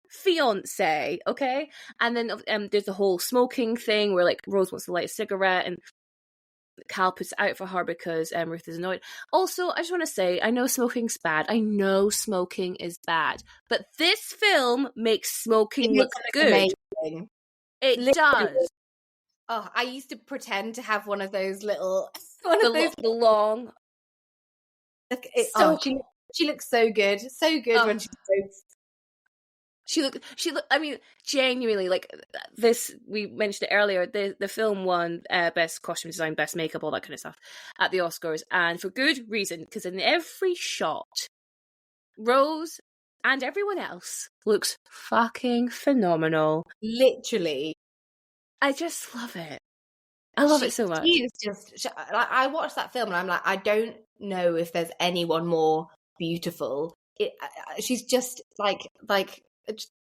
fiance? Okay, and then there's the whole smoking thing where like Rose wants to light a cigarette and Cal puts it out for her because Ruth is annoyed. Also, I just want to say, I know smoking's bad. I know smoking is bad. But this film makes smoking look good. Amazing. It does. Oh, I used to pretend to have one of those little... the long... She looks so good. So good when she smokes. She looked, I mean, genuinely, like, this, we mentioned it earlier, the film won best costume design, best makeup, all that kind of stuff at the Oscars, and for good reason, because in every shot, Rose and everyone else looks fucking phenomenal. Literally. I just love it. I love it so much. She is just, I watched that film and I'm like, I don't know if there's anyone more beautiful. She's just like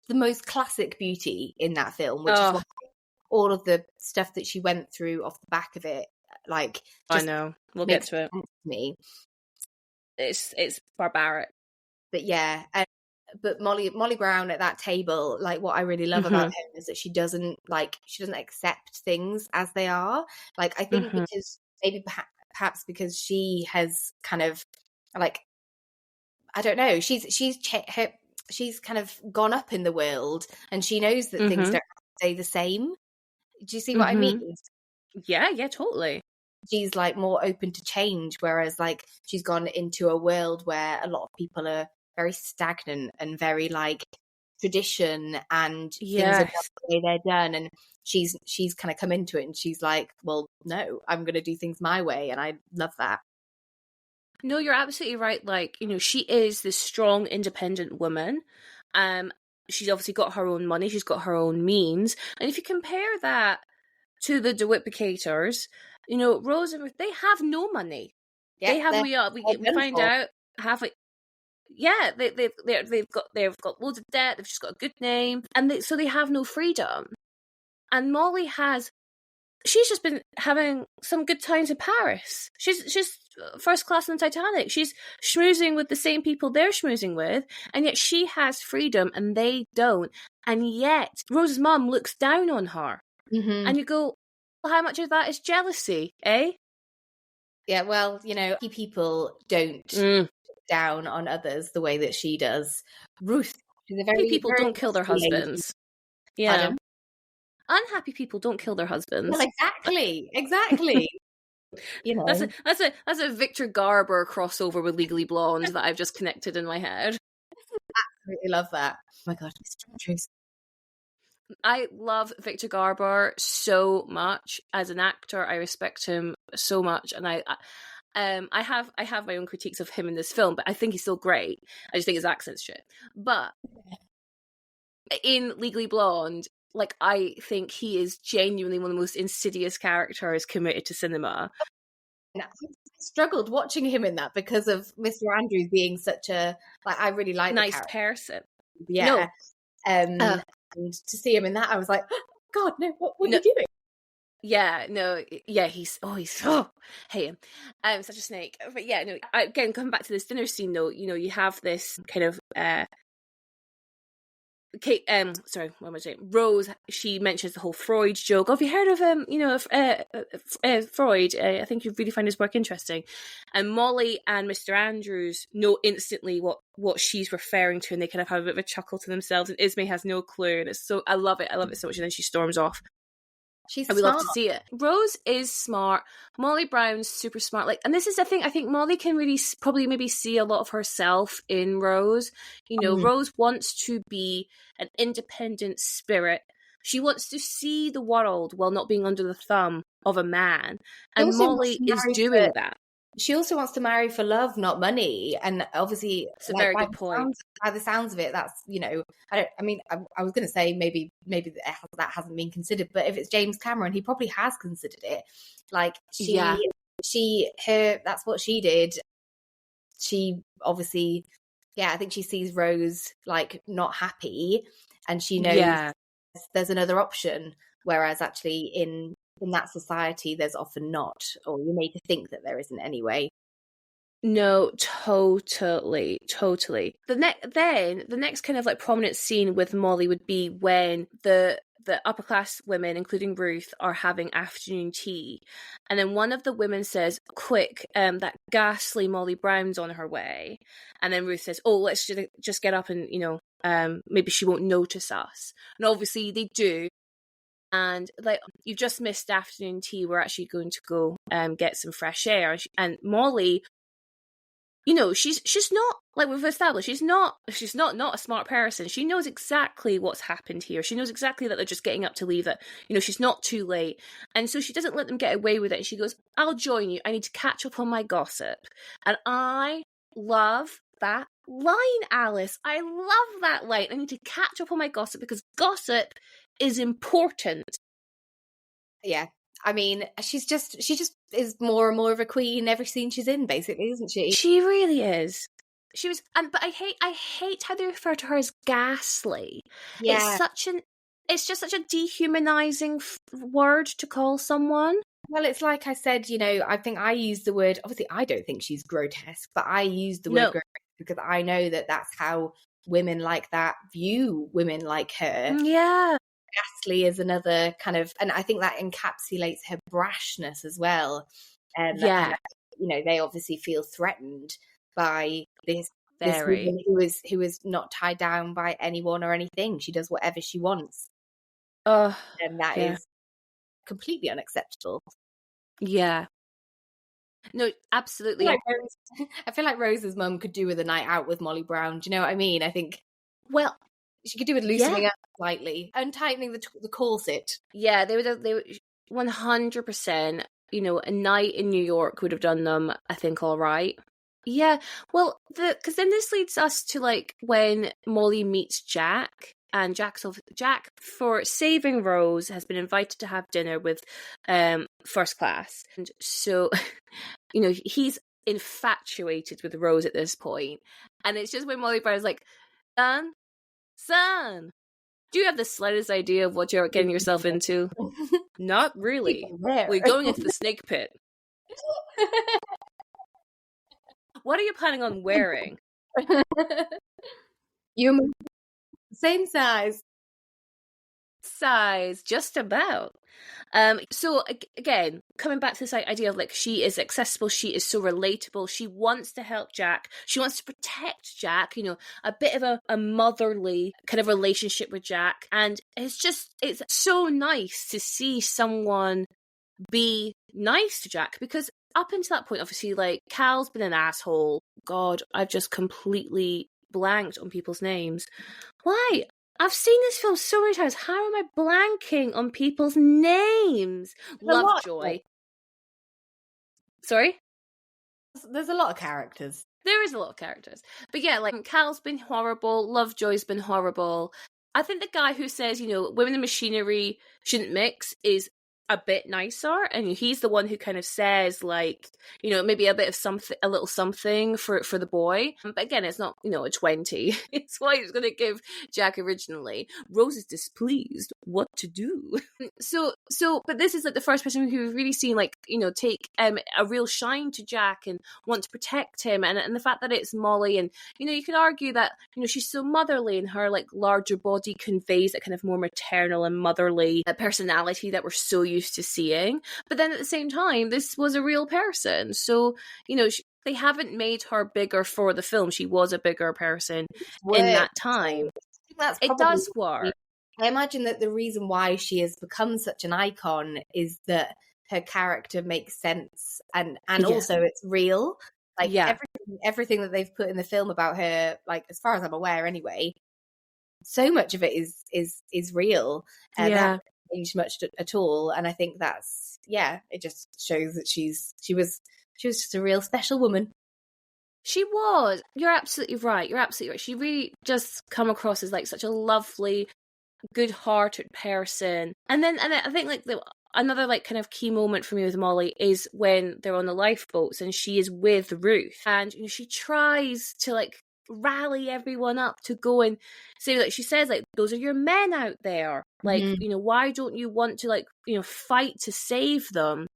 the most classic beauty in that film, which is why all of the stuff that she went through off the back of it, like, I know, we'll get to it. Me, it's barbaric, but yeah. But Molly Brown at that table, like, what I really love about him is that she doesn't accept things as they are. Like, I think because maybe perhaps because she has kind of, like, I don't know, she's kind of gone up in the world and she knows that things don't stay the same. Do you see what I mean? Yeah, totally. She's like more open to change, whereas like she's gone into a world where a lot of people are very stagnant and very like tradition and things are done the way they're done. And she's kind of come into it and she's like, well, no, I'm going to do things my way. And I love that. No, you're absolutely right. Like, she is this strong, independent woman. She's obviously got her own money. She's got her own means. And if you compare that to the DeWitt-Picators, Rose and Ruth, they have no money. Yeah, they have, we find out halfway. Yeah, they've got loads of debt. They've just got a good name, and so they have no freedom. And Molly she's just been having some good times in Paris. She's first class on the Titanic. She's schmoozing with the same people they're schmoozing with, and yet she has freedom and they don't. And yet Rose's mum looks down on her, and you go, well, how much of that is jealousy, eh? Yeah, well, people don't Mm. down on others the way that she does. Ruth is a Happy very, people very don't kill their nasty lady. husbands. Yeah. Pardon? Unhappy people don't kill their Well, husbands. exactly. That's a Victor Garber crossover with Legally Blonde that I've just connected in my head. Absolutely love that. Oh my God, Mr. Andrews. I love Victor Garber so much as an actor. I respect him so much, and I have my own critiques of him in this film, but I think he's still great. I just think his accent's shit. But in Legally Blonde, like, I think he is genuinely one of the most insidious characters committed to cinema. I struggled watching him in that because of Mr. Andrews being such a, like, I really like Nice the character. person. Yeah. And to see him in that, I was like, oh, God, no, what are you doing? Yeah, no, yeah, he's hate him. Such a snake. But yeah, no, again, coming back to this dinner scene though, you have this kind of Kate, sorry, what am I saying? Rose, she mentions the whole Freud joke. Oh, have you heard of Freud? I think you'd really find his work interesting. And Molly and Mr. Andrews know instantly what she's referring to, and they kind of have a bit of a chuckle to themselves. And Ismay has no clue, and I love it so much. And then she storms off. She's and we love to see it. Rose is smart. Molly Brown's super smart. Like, and this is the thing. I think Molly can really probably maybe see a lot of herself in Rose. Rose wants to be an independent spirit. She wants to see the world while not being under the thumb of a man. And Molly is doing that. She also wants to marry for love, not money. And obviously, it's a very good point. By the sounds of it, that's, I was going to say maybe that hasn't been considered, but if it's James Cameron, he probably has considered it. Like, that's what she did. She obviously, I think she sees Rose like not happy, and she knows there's another option. Whereas actually in that society, there's often not, or you make to think that there isn't anyway. No, totally. The next kind of like prominent scene with Molly would be when the upper class women, including Ruth, are having afternoon tea, and then one of the women says, "Quick, that ghastly Molly Brown's on her way," and then Ruth says, "Oh, let's just get up and maybe she won't notice us," and obviously they do. And like, you've just missed afternoon tea. We're actually going to go get some fresh air. And Molly, she's not, like we've established, she's not a smart person. She knows exactly what's happened here. She knows exactly that they're just getting up to leave, that she's not too late, and so she doesn't let them get away with it. And she goes, "I'll join you. I need to catch up on my gossip." And I love that line, Alice. I love that line. I need to catch up on my gossip because gossip is important. Yeah, I mean, she just is more and more of a queen every scene she's in, basically, isn't she? She really is. She was, but I hate how they refer to her as ghastly. Yeah, it's just such a dehumanizing word to call someone. Well, it's like I said, I think I used the word. Obviously, I don't think she's grotesque, but I used the word grotesque because I know that that's how women like that view women like her. Yeah. Ghastly is another kind of, and I think that encapsulates her brashness as well. And they obviously feel threatened by this woman who is not tied down by anyone or anything. She does whatever she wants. And that is completely unacceptable. Yeah. No, absolutely. I feel like Rose's mum could do with a night out with Molly Brown. Do you know what I mean? I think, well, she could do with loosening up slightly and tightening the corset. Yeah, they would 100%, a night in New York would have done them, I think, all right. Yeah, well, because then this leads us to like when Molly meets Jack, and Jack, for saving Rose, has been invited to have dinner with first class, and so he's infatuated with Rose at this point, and it's just when Molly Brown's like, Son, do you have the slightest idea of what you're getting yourself into? Not really. We're going into the snake pit. What are you planning on wearing? You same size. size, just about. So again, coming back to this idea of like, she is accessible, she is so relatable, she wants to help Jack, she wants to protect Jack, a bit of a motherly kind of relationship with Jack. And it's so nice to see someone be nice to Jack, because up until that point, obviously, like, Cal's been an asshole. God, I've just completely blanked on people's names. Why? I've seen this film so many times. How am I blanking on people's names? Lovejoy. Sorry? There's a lot of characters. There is a lot of characters. But yeah, like, Cal's been horrible. Lovejoy's been horrible. I think the guy who says, women and machinery shouldn't mix is a bit nicer, and he's the one who kind of says, like, maybe a bit of something, a little something for the boy. But again, it's not, a 20. It's what he was going to give Jack originally. Rose is displeased. What to do? But this is like the first person who we've really seen, like, take a real shine to Jack and want to protect him, and the fact that it's Molly, and you could argue that she's so motherly, and her like larger body conveys that kind of more maternal and motherly personality that we're so used to seeing. But then at the same time, this was a real person, so they haven't made her bigger for the film. She was a bigger person in that time. It does work. I imagine that the reason why she has become such an icon is that her character makes sense, and also it's real. Like, everything that they've put in the film about her, like, as far as I'm aware anyway, so much of it is real. They haven't changed much at all. And I think that's, it just shows that she was just a real special woman. She was. You're absolutely right. She really just come across as like such a lovely, good-hearted person. And then I think like another like kind of key moment for me with Molly is when they're on the lifeboats and she is with Ruth, and she tries to like rally everyone up to go and say, like, she says, like, those are your men out there, like, why don't you want to, like, fight to save them?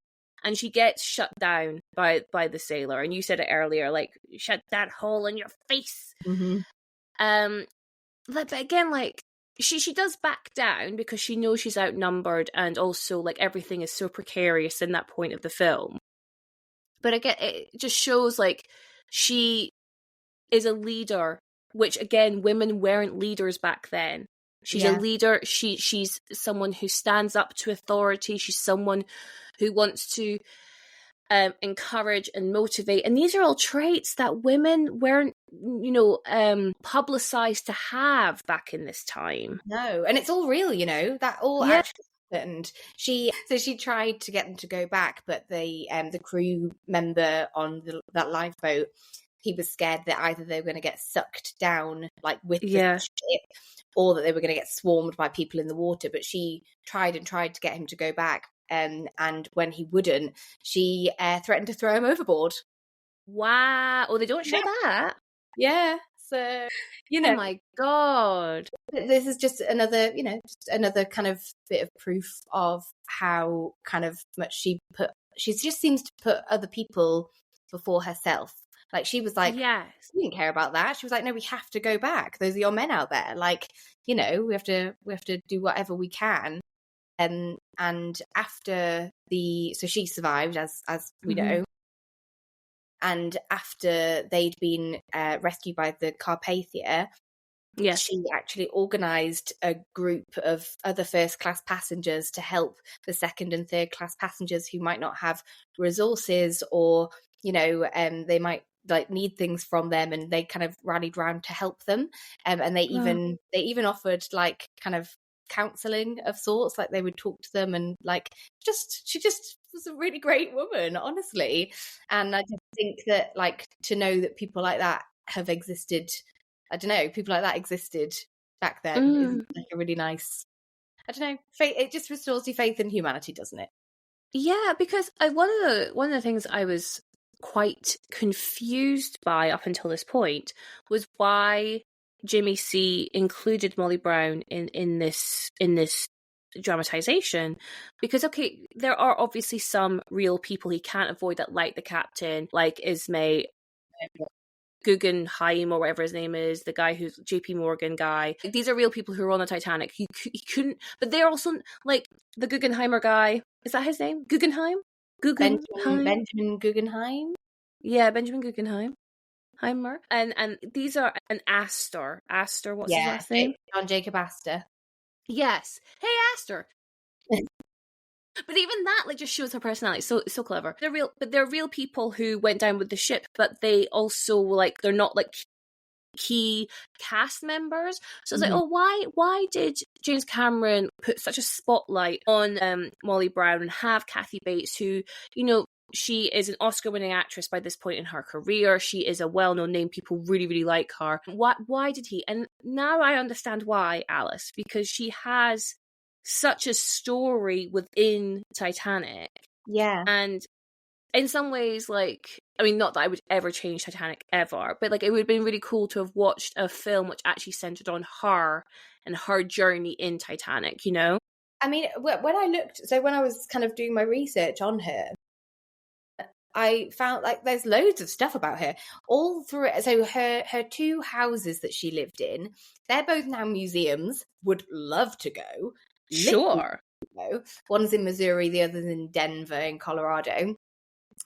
And she gets shut down by the sailor, and you said it earlier, like, shut that hole in your face. But again, like, she does back down because she knows she's outnumbered, and also like everything is so precarious in that point of the film. But again, it just shows like she is a leader, which again, women weren't leaders back then. She's a leader. She's someone who stands up to authority. She's someone who wants to encourage and motivate. And these are all traits that women weren't, publicized to have back in this time. No, and it's all real, that all actually happened. She tried to get them to go back, but the crew member on that lifeboat, he was scared that either they were going to get sucked down like with the ship, or that they were going to get swarmed by people in the water. But she tried to get him to go back, and when he wouldn't, she threatened to throw him overboard. Wow! Oh, they don't show that. Yeah. So oh my God, this is just another kind of bit of proof of how kind of much she just seems to put other people before herself. Like, she was like, yes, she didn't care about that. She was like, no, we have to go back. Those are your men out there. Like, we have to do whatever we can. And after so she survived, as we know. And after they'd been rescued by the Carpathia, she actually organised a group of other first-class passengers to help the second and third-class passengers who might not have resources, or they might like need things from them, and they kind of rallied round to help them. And they even offered like kind of counselling of sorts, like they would talk to them, and like she just was a really great woman, honestly. And I just think that, like, to know that people like that have existed, I don't know, people like that existed back then is like a really nice, I don't know, faith. It just restores your faith in humanity, doesn't it? Yeah, because one of the things I was quite confused by up until this point was why Jimmy C included Molly Brown in this dramatization. Because okay, there are obviously some real people he can't avoid that, like the captain, like Ismay. Guggenheim or whatever his name is, the guy who's JP Morgan guy. These are real people who are on the Titanic. He couldn't, but they're also like the Guggenheimer guy. Is that his name? Guggenheim? Benjamin Guggenheim. Yeah, Benjamin Guggenheim. Heimer. And these are an Astor. Astor, what's his last name? John Jacob Astor. Yes. Hey, Astor. But even that like just shows her personality. So clever. They're real people who went down with the ship, but they also like they're not like key cast members. So it's like, oh, why did James Cameron put such a spotlight on Molly Brown and have Kathy Bates, who, you know, she is an Oscar-winning actress by this point in her career. She is a well-known name. People really, really like her. Why did he? And now I understand why, Alice, because she has such a story within Titanic. Yeah. And in some ways, like, I mean, not that I would ever change Titanic ever, but like it would have been really cool to have watched a film which actually centered on her and her journey in Titanic, you know? I mean, when I was kind of doing my research on her, I found like there's loads of stuff about her all through it. So her two houses that she lived in, they're both now museums. Would love to go. Sure. One's in Missouri, the other's in Denver in Colorado.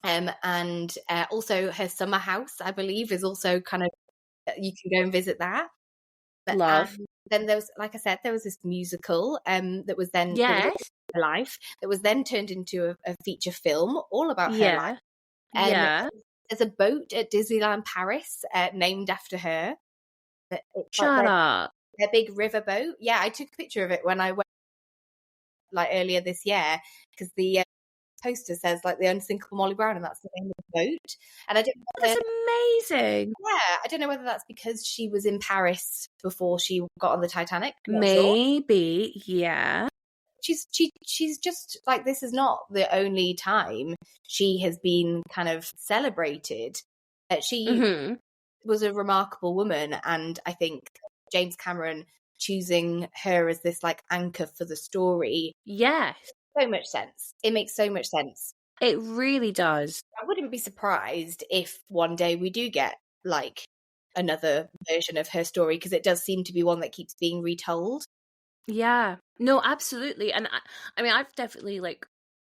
And also her summer house, I believe, is also kind of, you can go and visit that. Love. Then there was, like I said, there was this musical that was then yes. her life, that was then turned into a feature film all about her life. There's a boat at Disneyland Paris named after her. Shut up. A big river boat. Yeah, I took a picture of it when I went like earlier this year, because the poster says like the unsinkable Molly Brown, and that's the name of the boat. And I don't know that's amazing. Yeah, I don't know whether that's because she was in Paris before she got on the Titanic. Maybe, sure. Yeah. She's just like, this is not the only time she has been kind of celebrated. She was a remarkable woman, and I think James Cameron choosing her as this like anchor for the story. Yes. So much sense. It makes so much sense. It really does. I wouldn't be surprised if one day we do get like another version of her story, because it does seem to be one that keeps being retold. Yeah. No, absolutely. And I mean, I've definitely like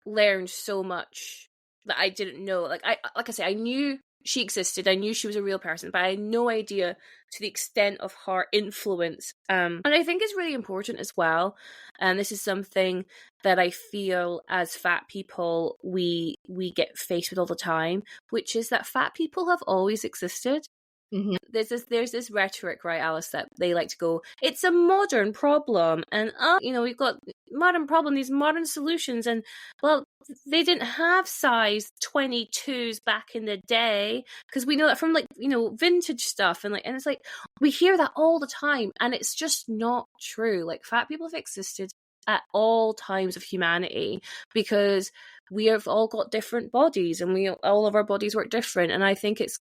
learned so much that I didn't know. Like I say, I knew she existed. I knew she was a real person, but I had no idea to the extent of her influence. And I think it's really important as well. And this is something that I feel as fat people we get faced with all the time, which is that fat people have always existed. Mm-hmm. There's this rhetoric, right, Alice, that they like to go, it's a modern problem, and we've got modern problem, these modern solutions, and well, they didn't have size 22s back in the day, because we know that from like, vintage stuff, and it's like we hear that all the time, and it's just not true. Like, fat people have existed at all times of humanity, because we have all got different bodies, and all of our bodies work different. And I think it's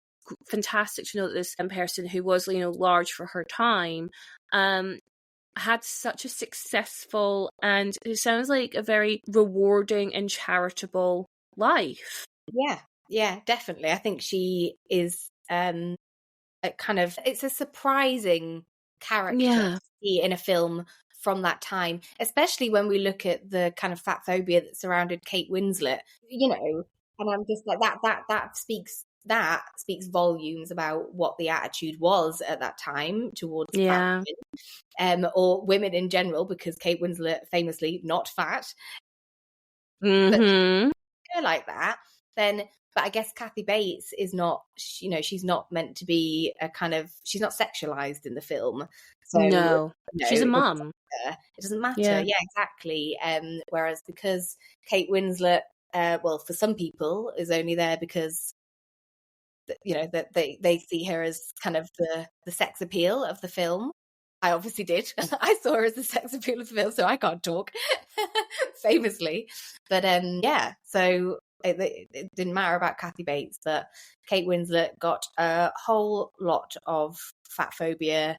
fantastic to know that this person who was large for her time had such a successful, and it sounds like a very rewarding and charitable life. Yeah, definitely. I think she is it's a surprising character to see in a film from that time, especially when we look at the kind of fat phobia that surrounded Kate Winslet, and I'm just like, that speaks volumes about what the attitude was at that time towards fat women, or women in general, because Kate Winslet famously not fat. Mm-hmm. But like that, then. But I guess Kathy Bates is not, she's not meant to be she's not sexualized in the film. So no, she's a mum. It doesn't matter. Yeah, exactly. Whereas because Kate Winslet, for some people, is only there because that they see her as kind of the sex appeal of the film. I obviously did. I saw her as the sex appeal of the film, so I can't talk famously. But so it didn't matter about Kathy Bates, but Kate Winslet got a whole lot of fat phobia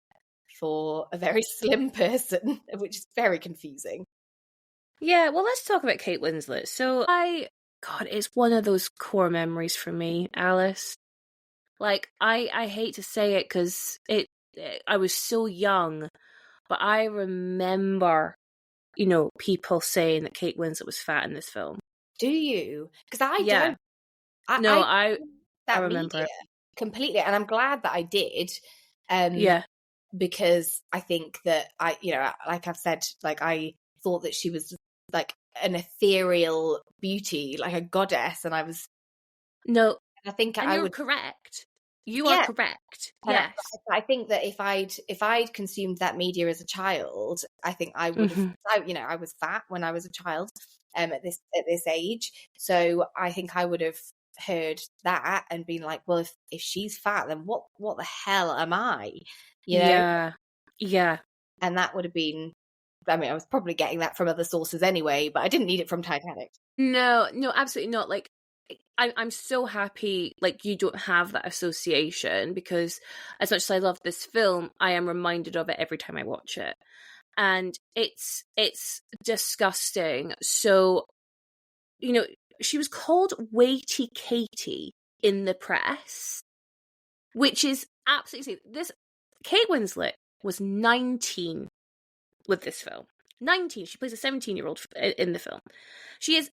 for a very slim person, which is very confusing. Yeah, well, let's talk about Kate Winslet. So it's one of those core memories for me, Alice. Like, I hate to say it because I was so young, but I remember, people saying that Kate Winslet was fat in this film. Do you? Because I Yeah. don't. I No, I that remember media it. completely, and I'm glad that I did. Yeah. Because I think that like I've said, like I thought that she was like an ethereal beauty, like a goddess, and No, I think and I you're would. correct. You are Yeah, correct. and Yes. I think that if I'd consumed that media as a child, I think I would have. Mm-hmm. I was fat when I was a child, at this age, so I think I would have heard that and been like, well, if she's fat, then what the hell am I? Yeah. Yeah. And that would have been. I mean, I was probably getting that from other sources anyway, but I didn't need it from Titanic. No, absolutely not. Like, I'm so happy, like, you don't have that association, because as much as I love this film, I am reminded of it every time I watch it. And it's disgusting. So, she was called Weighty Katie in the press, which is absolutely this. Kate Winslet was 19 with this film. 19. She plays a 17-year-old in the film. She is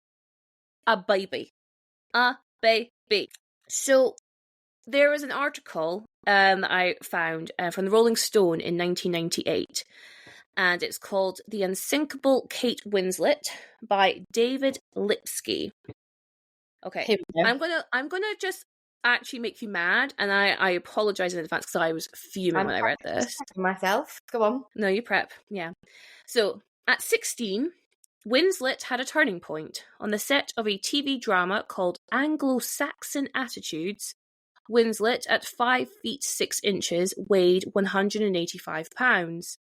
a baby. A baby. So there was an article that I found from the Rolling Stone in 1998, and it's called "The Unsinkable Kate Winslet" by David Lipsky. Okay, I'm gonna just actually make you mad, and I apologize in advance because I was fuming when I read this. Myself, go on. No, you prep. Yeah. So at 16, Winslet had a turning point. On the set of a TV drama called Anglo-Saxon Attitudes, Winslet, at 5 feet 6 inches, weighed 185 pounds.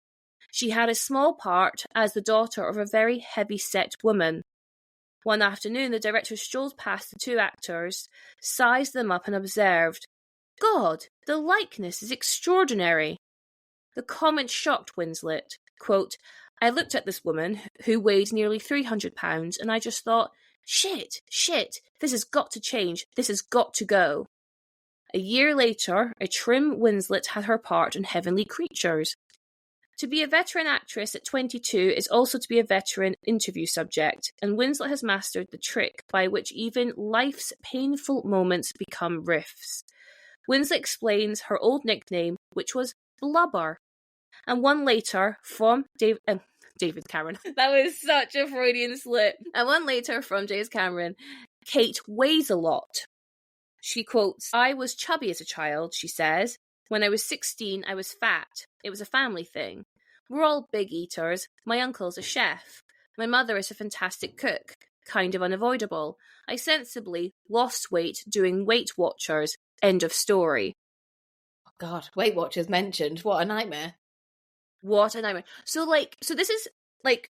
She had a small part as the daughter of a very heavy-set woman. One afternoon, the director strolled past the two actors, sized them up, and observed, "God, the likeness is extraordinary." The comment shocked Winslet. Quote, "I looked at this woman, who weighed nearly 300 pounds, and I just thought, shit, this has got to change, this has got to go." A year later, a trim Winslet had her part in Heavenly Creatures. To be a veteran actress at 22 is also to be a veteran interview subject, and Winslet has mastered the trick by which even life's painful moments become riffs. Winslet explains her old nickname, which was Blubber, and one later from David Cameron. That was such a Freudian slip. And one later from James Cameron, Kate weighs a lot. She quotes, "I was chubby as a child," she says. "When I was 16, I was fat. It was a family thing. We're all big eaters. My uncle's a chef. My mother is a fantastic cook. Kind of unavoidable. I sensibly lost weight doing Weight Watchers. End of story." Oh God, Weight Watchers mentioned. What a nightmare. What a nightmare. So this is like,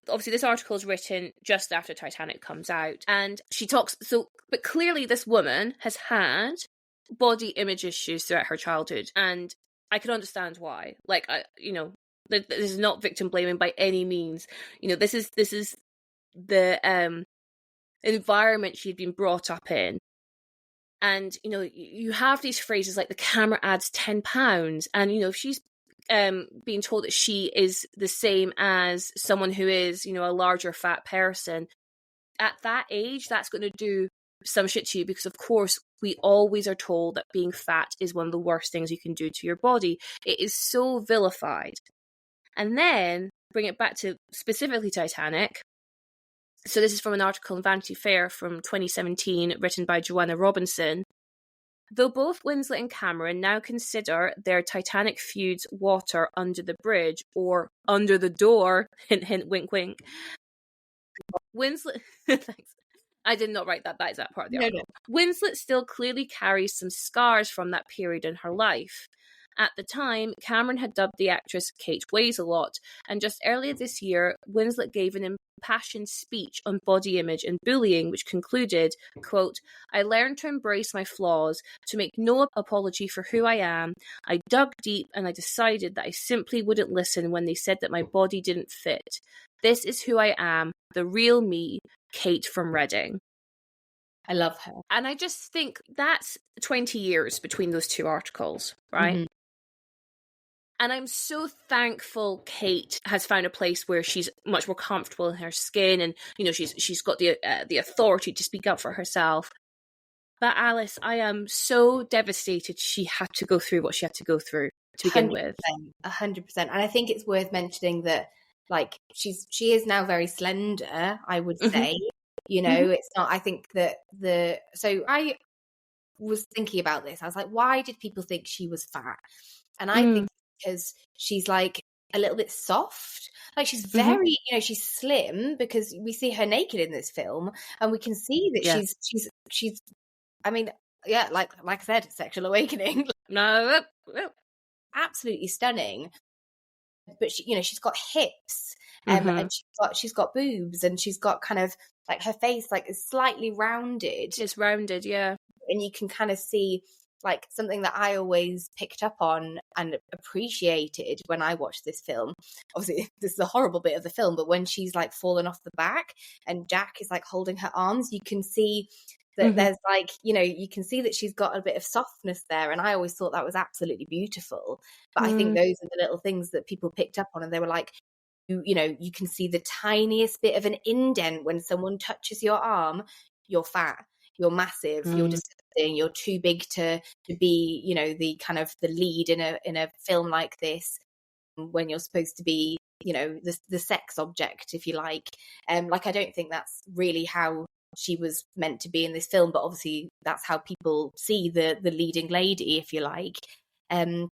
obviously this article is written just after Titanic comes out, and she talks, but clearly this woman has had body image issues throughout her childhood, and I can understand why. Like, this is not victim blaming by any means. This is the environment she'd been brought up in. And, you have these phrases like the camera adds 10 pounds. And, if she's being told that she is the same as someone who is, a larger fat person, at that age, that's going to do some shit to you, because of course we always are told that being fat is one of the worst things you can do to your body. It is so vilified. And then bring it back to specifically Titanic. So this is from an article in Vanity Fair from 2017, written by Joanna Robinson. Though both Winslet and Cameron now consider their Titanic feuds water under the bridge, or under the door, hint, hint, wink, wink. Winslet, thanks. I did not write that. That is that part of the article. No. Winslet still clearly carries some scars from that period in her life. At the time, Cameron had dubbed the actress Kate Weighs a Lot, and just earlier this year, Winslet gave an impassioned speech on body image and bullying, which concluded, quote, "I learned to embrace my flaws, to make no apology for who I am. I dug deep and I decided that I simply wouldn't listen when they said that my body didn't fit. This is who I am, the real me, Kate from Reading." I love her. And I just think that's 20 years between those two articles, right? Mm-hmm. And I'm so thankful Kate has found a place where she's much more comfortable in her skin, and she's got the authority to speak up for herself. But Alice, I am so devastated she had to go through what she had to go through to begin 100%, with. 100%. And I think it's worth mentioning that, like, she is now very slender, I would say. It's not, I think that so I was thinking about this. I was like, why did people think she was fat? And I think because she's like a little bit soft. Like, she's very, she's slim, because we see her naked in this film, and we can see that she's I mean, yeah, like I said, sexual awakening. No, absolutely stunning. But she's got hips, and she's got boobs, and she's got kind of like her face like is slightly rounded. It's rounded, yeah. And you can kind of see like something that I always picked up on and appreciated when I watched this film. Obviously, this is a horrible bit of the film, but when she's like fallen off the back and Jack is like holding her arms, you can see that there's like, you can see that she's got a bit of softness there. And I always thought that was absolutely beautiful. But I think those are the little things that people picked up on, and they were like, you can see the tiniest bit of an indent when someone touches your arm. You're fat, you're massive, you're disgusting, you're too big to be, the kind of the lead in a film like this, when you're supposed to be, the sex object, if you like. Like, I don't think that's really how she was meant to be in this film, but obviously that's how people see the leading lady, if you like. And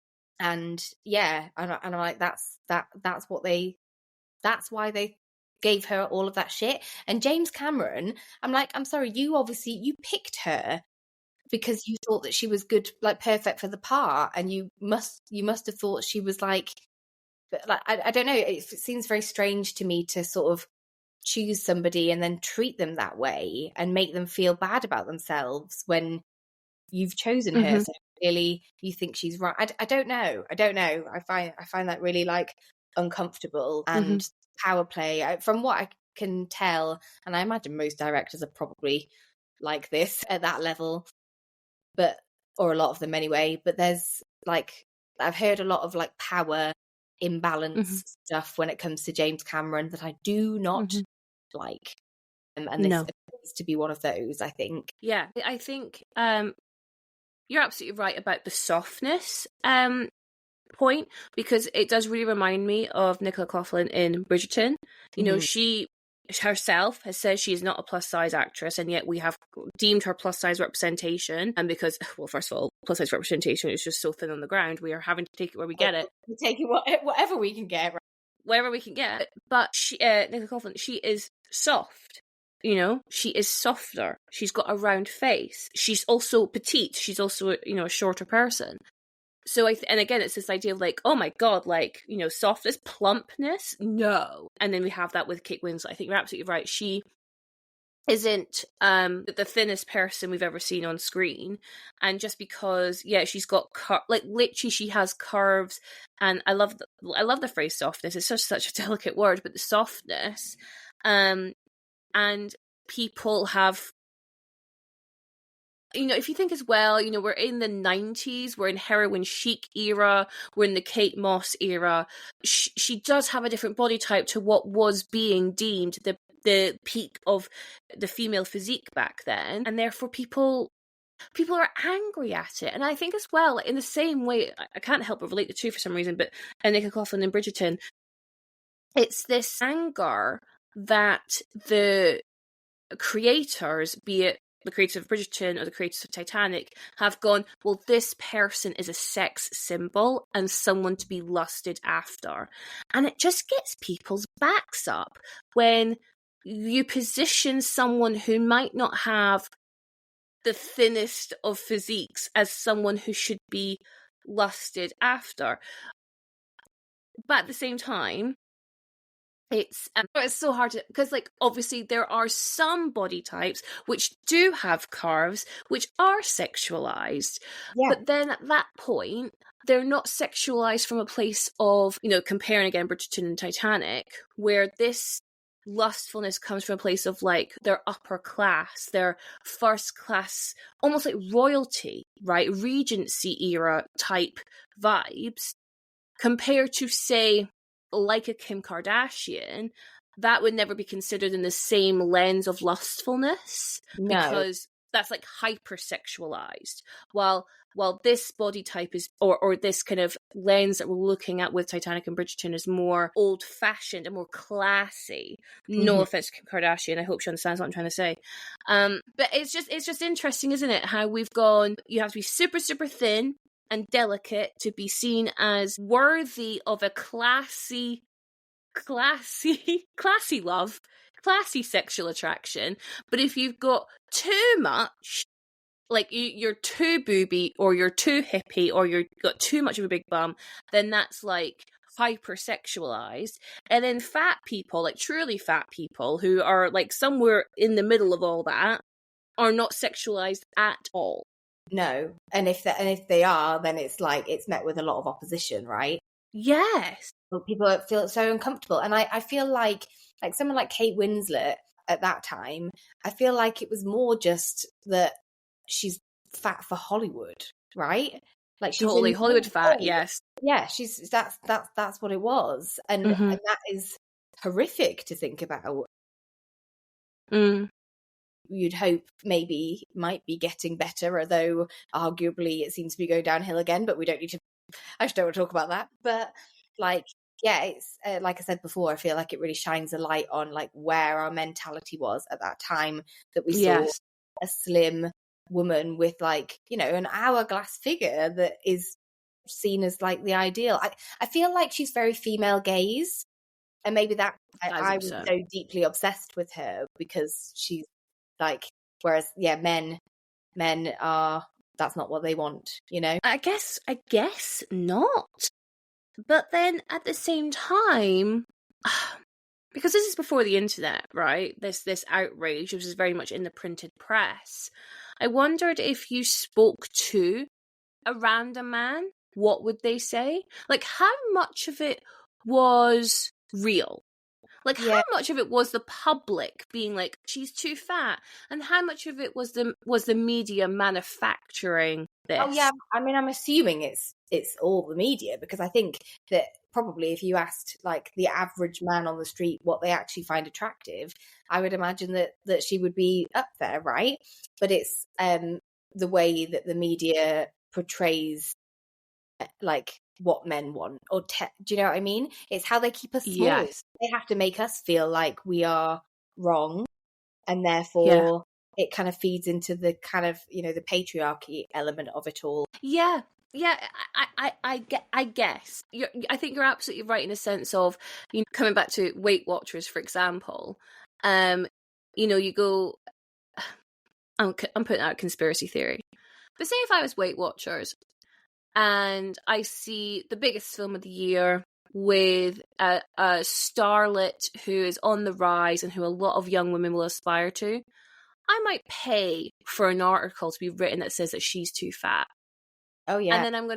yeah, and I'm like, that's why they gave her all of that shit. And James Cameron, I'm like, I'm sorry, you picked her because you thought that she was good, like perfect for the part, and you must have thought she was like, but like, I don't know, it seems very strange to me to sort of choose somebody and then treat them that way and make them feel bad about themselves when you've chosen her. So clearly you think she's right. I don't know. I find that really like uncomfortable and power play. From what I can tell, and I imagine most directors are probably like this at that level, or a lot of them anyway, but there's like, I've heard a lot of like power imbalance stuff when it comes to James Cameron that I do not like, and this appears to be one of those, I think. Yeah, I think you're absolutely right about the softness point, because it does really remind me of Nicola Coughlan in Bridgerton. She herself has said she is not a plus size actress, and yet we have deemed her plus size representation. And because, well, first of all, plus size representation is just so thin on the ground, we are having to take it where we get it. We take it whatever we can get, right? Wherever we can get it. But Nicola Coughlan, she is soft. She is softer. She's got a round face. She's also petite. She's also, a shorter person. So and again, it's this idea of like, oh my God, like, softness, plumpness. No. And then we have that with Kate Winslet. I think you're absolutely right. She isn't the thinnest person we've ever seen on screen. And just because, she's got like literally she has curves, and I love the phrase softness. It's such a delicate word, but the softness, and people have, if you think as well, we're in the 90s, we're in heroin chic era, we're in the Kate Moss era. She does have a different body type to what was being deemed the peak of the female physique back then, and therefore people are angry at it. And I think as well, in the same way, I can't help but relate the two for some reason, but Nicola Coughlan and Bridgerton, it's this anger that the creators, be it the creators of Bridgerton or the creators of Titanic, have gone, well, this person is a sex symbol and someone to be lusted after. And it just gets people's backs up when you position someone who might not have the thinnest of physiques as someone who should be lusted after. But at the same time, it's so hard to, because like obviously there are some body types which do have curves which are sexualized, but then at that point they're not sexualized from a place of, comparing again Bridgerton and Titanic, where this lustfulness comes from a place of like their upper class, their first class, almost like royalty, right? Regency era type vibes, compared to, say, like a Kim Kardashian, that would never be considered in the same lens of lustfulness, because that's like hypersexualized. While this body type is, or this kind of lens that we're looking at with Titanic and Bridgerton, is more old-fashioned and more classy. No offense to Kim Kardashian, I hope she understands what I'm trying to say. But it's just interesting, isn't it? How we've gone, you have to be super, super thin and delicate to be seen as worthy of a classy love, classy sexual attraction. But if you've got too much, like you're too booby, or you're too hippie, or you've got too much of a big bum, then that's like hypersexualized. And then fat people, like truly fat people who are like somewhere in the middle of all that, are not sexualized at all. No. And if they are, then it's like it's met with a lot of opposition, right? Yes. People feel so uncomfortable. And I feel like someone like Kate Winslet at that time, I feel like it was more just that she's fat for Hollywood, right? Like she's totally Hollywood fat, yes. Yeah, she's that's what it was. And that is horrific to think about. You'd hope maybe might be getting better, although arguably it seems to be going downhill again, but we don't need to, I just don't want to talk about that. But like, yeah, it's like I said before, I feel like it really shines a light on like where our mentality was at that time, that we saw a slim woman with like, you know, an hourglass figure that is seen as like the ideal. I feel like she's very female gaze, and maybe that I was so deeply obsessed with her because she's like, whereas men are, that's not what they want, you know? I guess not. But then at the same time, because this is before the internet, right? This outrage, which is very much in the printed press. I wondered if you spoke to a random man, what would they say? Like, how much of it was real? Like, how much of it was the public being like, she's too fat? And how much of it was the media manufacturing this? Oh, yeah. I mean, I'm assuming it's all the media, because I think that probably if you asked, like, the average man on the street what they actually find attractive, I would imagine that she would be up there, right? But it's the way that the media portrays, like, what men want, or do you know what I mean? It's how they keep us small. Yes. They have to make us feel like we are wrong, and therefore it kind of feeds into the kind of, you know, the patriarchy element of it all. Yeah. I guess I think you're absolutely right in a sense of, you know, coming back to Weight Watchers, for example. You know, you go, I'm putting out a conspiracy theory, but say if I was Weight Watchers and I see the biggest film of the year with a starlet who is on the rise and who a lot of young women will aspire to, I might pay for an article to be written that says that she's too fat. Oh, yeah. And then I'm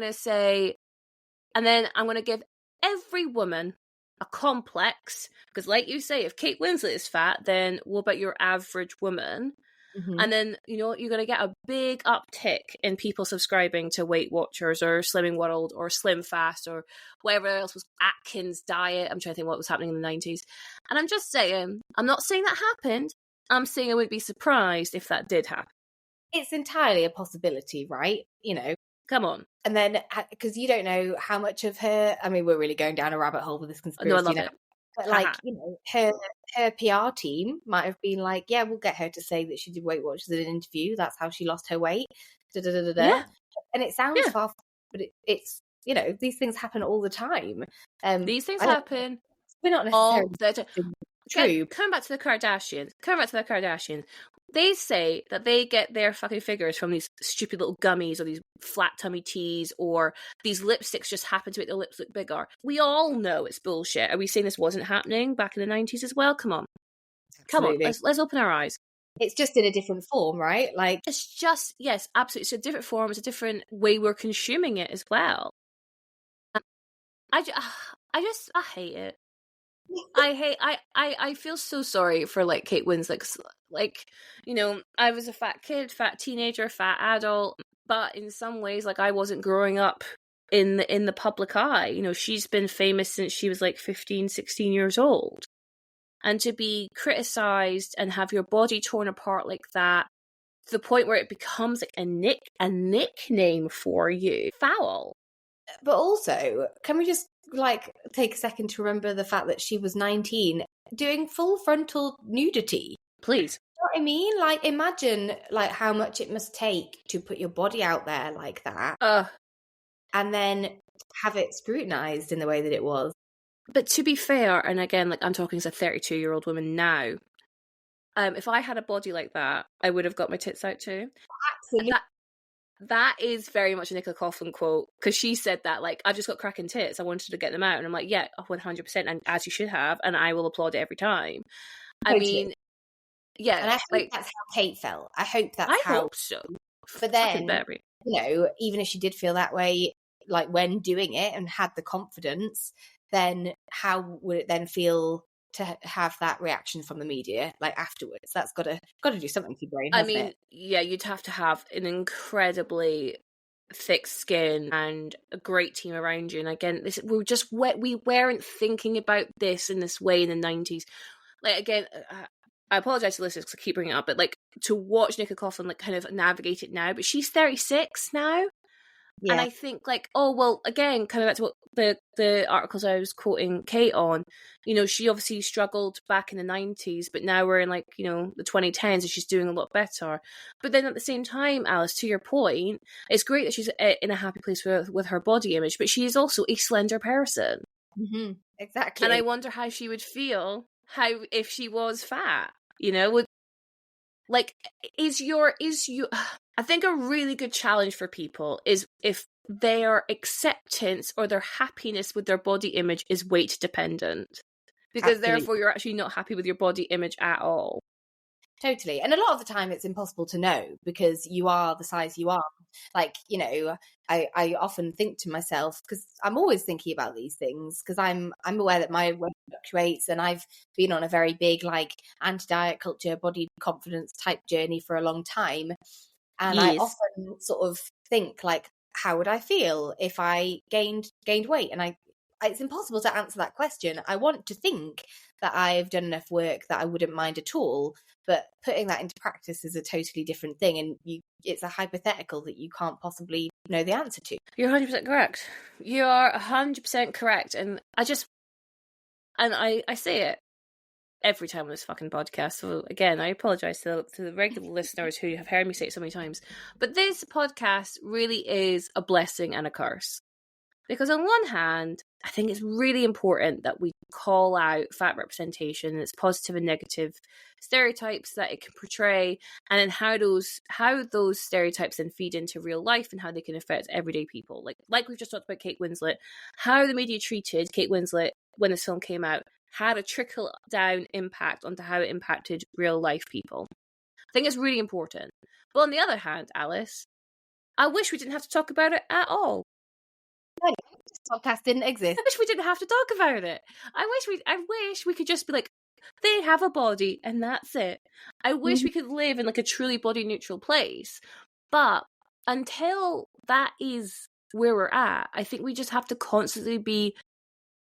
going to give every woman a complex, because like you say, if Kate Winslet is fat, then what about your average woman? And then, you know, you're going to get a big uptick in people subscribing to Weight Watchers or Slimming World or Slim Fast or whatever else was, Atkins diet. I'm trying to think what was happening in the 90s. And I'm just saying, I'm not saying that happened. I'm saying I wouldn't be surprised if that did happen. It's entirely a possibility, right? You know, come on. And then, because you don't know how much of her, I mean, we're really going down a rabbit hole with this conspiracy. No, I love it. But like, you know, her PR team might have been like, yeah, we'll get her to say that she did Weight Watchers in an interview. That's how she lost her weight. Yeah. And it sounds far, but it's, you know, these things happen all the time. These things happen. We're not necessarily true. Coming back to the Kardashians. They say that they get their fucking figures from these stupid little gummies or these flat tummy teas, or these lipsticks just happen to make their lips look bigger. We all know it's bullshit. Are we saying this wasn't happening back in the 90s as well? Come on. Absolutely. Come on, let's open our eyes. It's just in a different form, right? Like, it's just, yes, absolutely. It's a different form. It's a different way we're consuming it as well. I hate it. I feel so sorry for like Kate Winslet. 'Cause, like, you know, I was a fat kid, fat teenager, fat adult, but in some ways, like, I wasn't growing up in the public eye. You know, she's been famous since she was like 15, 16 years old. And to be criticized and have your body torn apart like that, to the point where it becomes like a nickname for you, foul. But also, can we just like take a second to remember the fact that she was 19 doing full frontal nudity? Please. You know what I mean? Like, imagine like how much it must take to put your body out there like that, and then have it scrutinized in the way that it was. But to be fair, and again, like, I'm talking as a 32-year-old woman now, if I had a body like that, I would have got my tits out too. Absolutely. That is very much a Nicola Coughlan quote, because she said that, like, I've just got cracking tits, I wanted to get them out, and I'm like, yeah, 100%, and as you should have, and I will applaud it every time. I mean, yeah. And I hope like, that's how Kate felt. I hope that's I how. hope so. But then, you know, even if she did feel that way, like when doing it and had the confidence, then how would it then feel to have that reaction from the media, like afterwards? That's got to do something to your brain. I mean, yeah, you'd have to have an incredibly thick skin and a great team around you. And again, we weren't thinking about this in this way in the 90s. Like, again, I apologize to listeners because I keep bringing it up, but like, to watch Nicola Coughlan like kind of navigate it now, but she's 36 now. Yeah. And I think, like, oh, well, again, kind of back to what the articles I was quoting Kate on, you know, she obviously struggled back in the 90s, but now we're in, like, you know, the 2010s and she's doing a lot better. But then at the same time, Alice, to your point, it's great that she's in a happy place with her body image, but she is also a slender person. Mm-hmm. Exactly. And I wonder how she would feel if she was fat, you know? Like, I think a really good challenge for people is if their acceptance or their happiness with their body image is weight dependent. Because Absolutely. Therefore you're actually not happy with your body image at all. Totally. And a lot of the time it's impossible to know because you are the size you are. Like, you know, I often think to myself, because I'm always thinking about these things, because I'm aware that my weight fluctuates and I've been on a very big like anti-diet culture, body confidence type journey for a long time. And yes. I often sort of think like, how would I feel if I gained weight? And it's impossible to answer that question. I want to think that I've done enough work that I wouldn't mind at all, but putting that into practice is a totally different thing, and it's a hypothetical that you can't possibly know the answer to. You're 100% correct. You are 100% correct, and I say it every time on this fucking podcast. So again, I apologize to the regular listeners who have heard me say it so many times, but this podcast really is a blessing and a curse. Because on one hand, I think it's really important that we call out fat representation and its positive and negative stereotypes that it can portray, and then how those stereotypes then feed into real life and how they can affect everyday people. Like we've just talked about Kate Winslet, how the media treated Kate Winslet when this film came out had a trickle down impact onto how it impacted real life people. I think it's really important. But on the other hand, Alice, I wish we didn't have to talk about it at all. This podcast didn't exist. I wish we didn't have to talk about it. I wish we could just be like, they have a body and that's it. I wish we could live in like a truly body neutral place. But until that is where we're at, I think we just have to constantly be,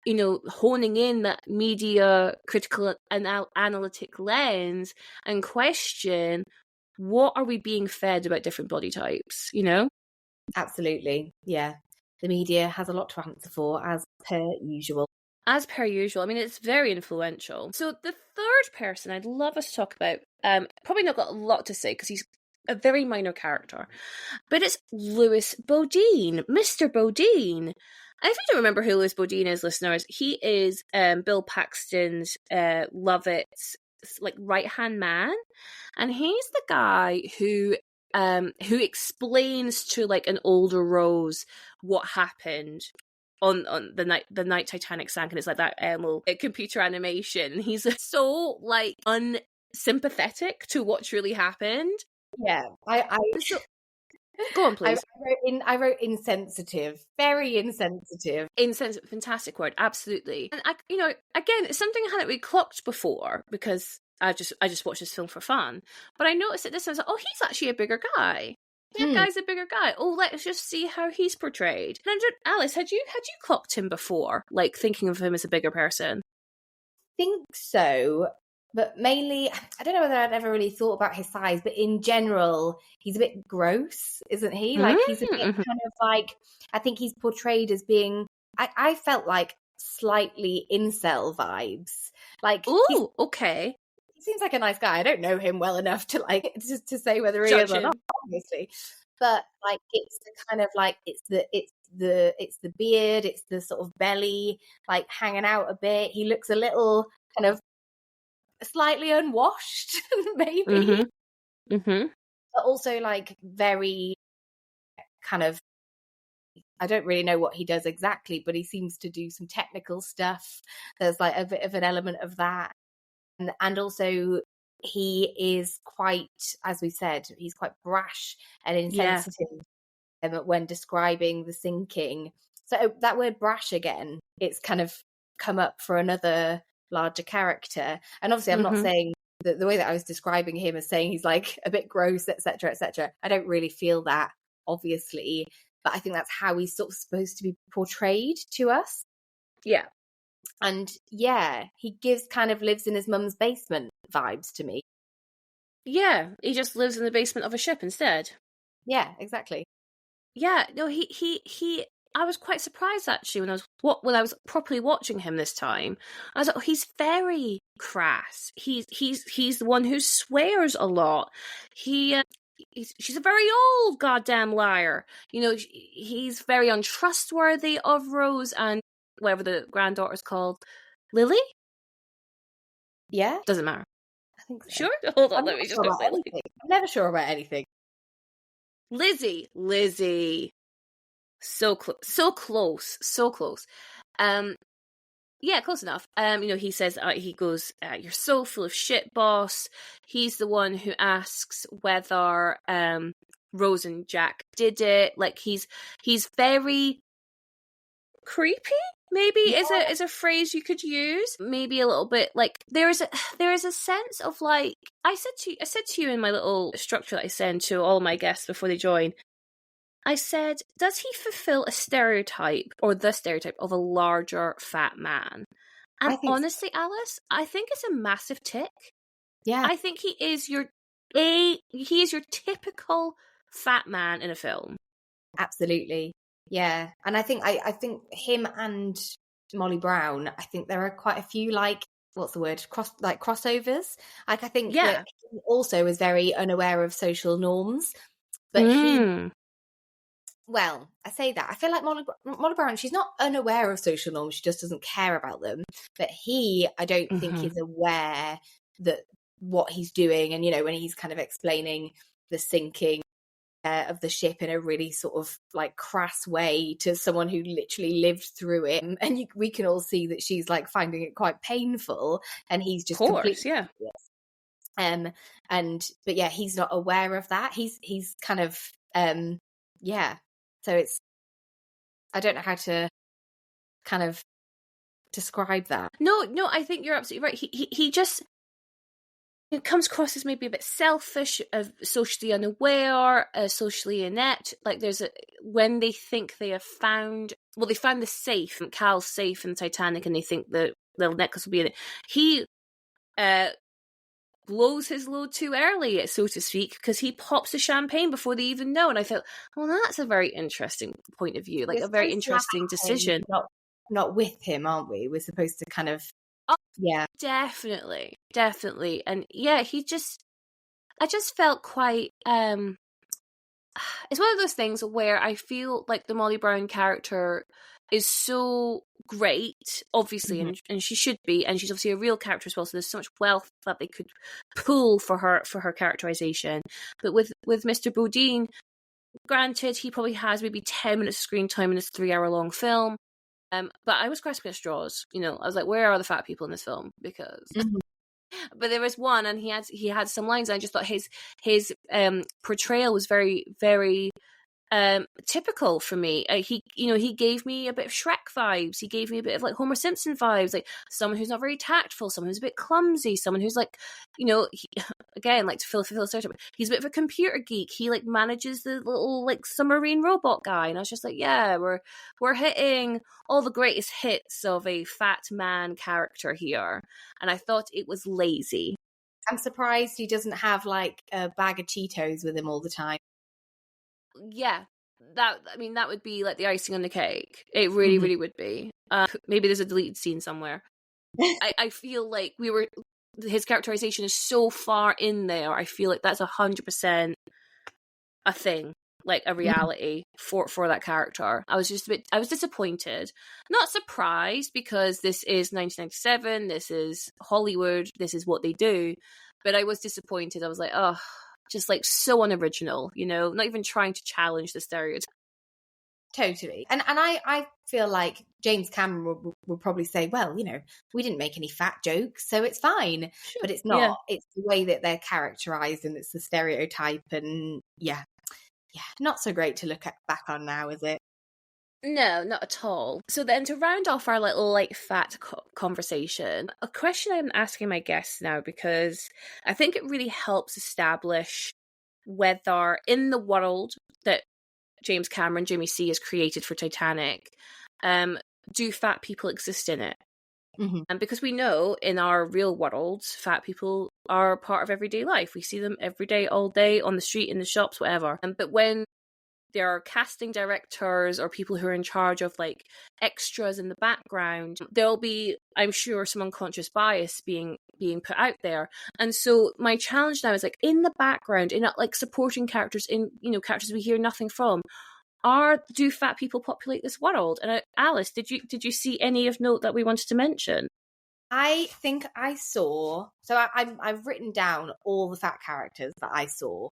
you know, honing in that media critical and analytic lens and question, what are we being fed about different body types, you know? Absolutely. Yeah. The media has a lot to answer for, as per usual. As per usual. I mean, it's very influential. So the third person I'd love us to talk about, probably not got a lot to say because he's a very minor character, but it's Lewis Bodine, Mr. Bodine. And if you don't remember who Lewis Bodine is, listeners, he is Bill Paxton's Lovett's like right-hand man. And he's the guy who explains to like an older Rose what happened on the night Titanic sank, and it's like that computer animation, and he's so like unsympathetic to what's really happened. Yeah, Go on, please. I wrote insensitive, very insensitive. Insensitive, fantastic word, absolutely. And again, it's something I hadn't really clocked before because I just watched this film for fun. But I noticed at this, I was like, oh, he's actually a bigger guy. That guy's a bigger guy. Oh, let's just see how he's portrayed. And Alice, had you clocked him before, like thinking of him as a bigger person? Think so, but mainly, I don't know whether I'd ever really thought about his size, but in general, he's a bit gross, isn't he? Like, he's a bit kind of like, I think he's portrayed as being, I felt like slightly incel vibes. Like, oh, okay. He seems like a nice guy. I don't know him well enough to like to say whether he is or not, obviously. But like, it's the kind of like, it's the beard, it's the sort of belly, like hanging out a bit. He looks a little kind of slightly unwashed, maybe. But also like very kind of, I don't really know what he does exactly, but he seems to do some technical stuff. There's like a bit of an element of that. And also he is quite, as we said, he's quite brash and insensitive when describing the sinking. So that word brash again, it's kind of come up for another larger character. And obviously I'm not saying that the way that I was describing him as saying he's like a bit gross, etc., etc. I don't really feel that, obviously, but I think that's how he's sort of supposed to be portrayed to us. Yeah. And yeah, he lives in his mum's basement vibes to me. Yeah, he just lives in the basement of a ship instead. Yeah, exactly. Yeah, no, he. I was quite surprised actually when I was properly watching him this time. I was like, oh, he's very crass. He's the one who swears a lot. She's a very old goddamn liar. He's very untrustworthy of Rose and whatever the granddaughter's called, Lily. Yeah, doesn't matter. I think so. Sure. Hold on, let me just. I'm never sure about anything. Lizzie. So close. Yeah, close enough. He says, he goes, "You're so full of shit, boss." He's the one who asks whether Rose and Jack did it. Like he's very creepy. Maybe is a phrase you could use. Maybe a little bit like there is a sense of like I said to you in my little structure that I send to all my guests before they join. I said, does he fulfill a stereotype or the stereotype of a larger fat man? And honestly, so. Alice, I think it's a massive tick. Yeah. I think he is your typical fat man in a film. Absolutely. Yeah. And I think him and Molly Brown, I think there are quite a few like, what's the word? Crossovers. Like I think that he also is very unaware of social norms. But well, I say that. I feel like Molly Brown, she's not unaware of social norms. She just doesn't care about them. But I don't think is aware that what he's doing. And, when he's kind of explaining the sinking of the ship in a really sort of like crass way to someone who literally lived through it. And we can all see that she's like finding it quite painful. And he's just completely... But yeah, he's not aware of that. He's kind of... So I don't know how to kind of describe that. No, I think you're absolutely right. He just comes across as maybe a bit selfish, socially unaware, socially inept. Like when they think they have found the safe, Cal's safe in the Titanic, and they think the little necklace will be in it. He blows his load too early, so to speak, because he pops the champagne before they even know. And I thought, well, that's a very interesting point of view, like a very interesting decision. Not with him, aren't we? We're supposed to kind of... Yeah. Definitely. And yeah, I just felt quite... It's one of those things where I feel like the Molly Brown character is so great, obviously, and she should be, and she's obviously a real character as well, so there's so much wealth that they could pull for her characterization. But with Mr. Bodine, granted, he probably has maybe 10 minutes of screen time in this 3-hour-long film, but I was grasping at straws. I was like, where are the fat people in this film? Because But there was one, and he had some lines, and I just thought his portrayal was very, very typical for me. He gave me a bit of Shrek vibes. He gave me a bit of like Homer Simpson vibes, like someone who's not very tactful, someone who's a bit clumsy, someone who's like, again, like to fill a stereotype. He's a bit of a computer geek. He like manages the little like submarine robot guy, and I was just like, yeah, we're hitting all the greatest hits of a fat man character here, and I thought it was lazy. I'm surprised he doesn't have like a bag of Cheetos with him all the time. Yeah, that would be like the icing on the cake. It really, really would be. Maybe there's a deleted scene somewhere. I feel like his characterization is so far in there. I feel like that's 100% a thing, like a reality for that character. I was disappointed, not surprised, because this is 1997. This is Hollywood. This is what they do. But I was disappointed. I was like, oh, just like so unoriginal, not even trying to challenge the stereotype. Totally. And I feel like James Cameron will probably say, well, we didn't make any fat jokes, so it's fine. Sure. But it's not. Yeah. It's the way that they're characterized, and it's the stereotype, and yeah, not so great to look back on now, is it? No, not at all. So then, to round off our little light fat conversation, a question I'm asking my guests now, because I think it really helps establish whether in the world that James Cameron, Jimmy C, has created for Titanic, do fat people exist in it? Mm-hmm. And because we know in our real world, fat people are part of everyday life. We see them every day, all day, on the street, in the shops, whatever. But when there are casting directors or people who are in charge of like extras in the background, there'll be, I'm sure, some unconscious bias being put out there. And so my challenge now is like, in the background, in like supporting characters, in characters we hear nothing from, do fat people populate this world? And Alice, did you see any of note that we wanted to mention? I think I saw. So I've written down all the fat characters that I saw.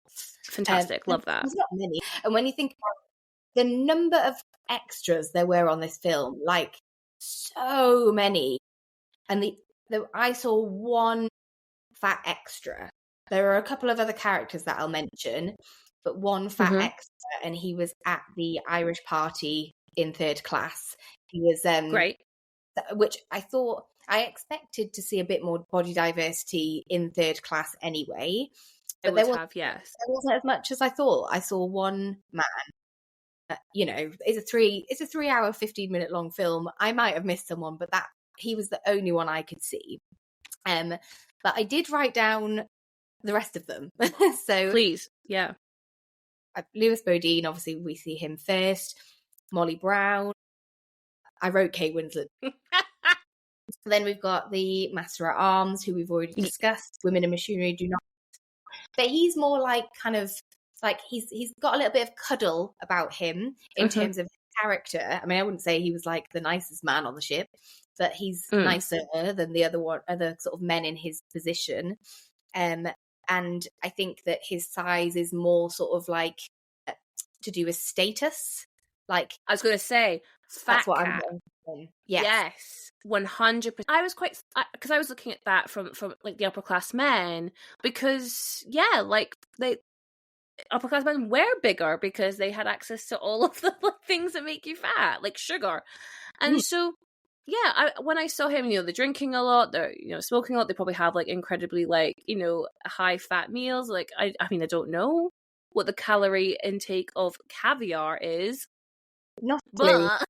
Fantastic, love that. There's not many. And when you think about the number of extras there were on this film, like so many, and I saw one fat extra. There are a couple of other characters that I'll mention, but one fat extra, and he was at the Irish party in third class. He was great, which I thought. I expected to see a bit more body diversity in third class anyway. But there wasn't as much as I thought. I saw one man. It's a 3 hour, 15-minute long film. I might have missed someone, but he was the only one I could see. But I did write down the rest of them. So please, yeah. Lewis Bodine, obviously we see him first. Molly Brown. I wrote Kate Winslet. Then we've got the Master at Arms, who we've already discussed. Women in Machinery do not. But he's more like kind of like he's got a little bit of cuddle about him in terms of character. I mean, I wouldn't say he was like the nicest man on the ship, but he's nicer than the other sort of men in his position. And I think that his size is more sort of like to do with status. Like I was going to say, fat what cat. Yes, 100%. I was quite, because I was looking at that from like the upper class men, because like upper class men were bigger because they had access to all of the things that make you fat, like sugar, and so when I saw him, they're drinking a lot, they're smoking a lot, they probably have like incredibly like high fat meals. Like I mean, I don't know what the calorie intake of caviar is, but.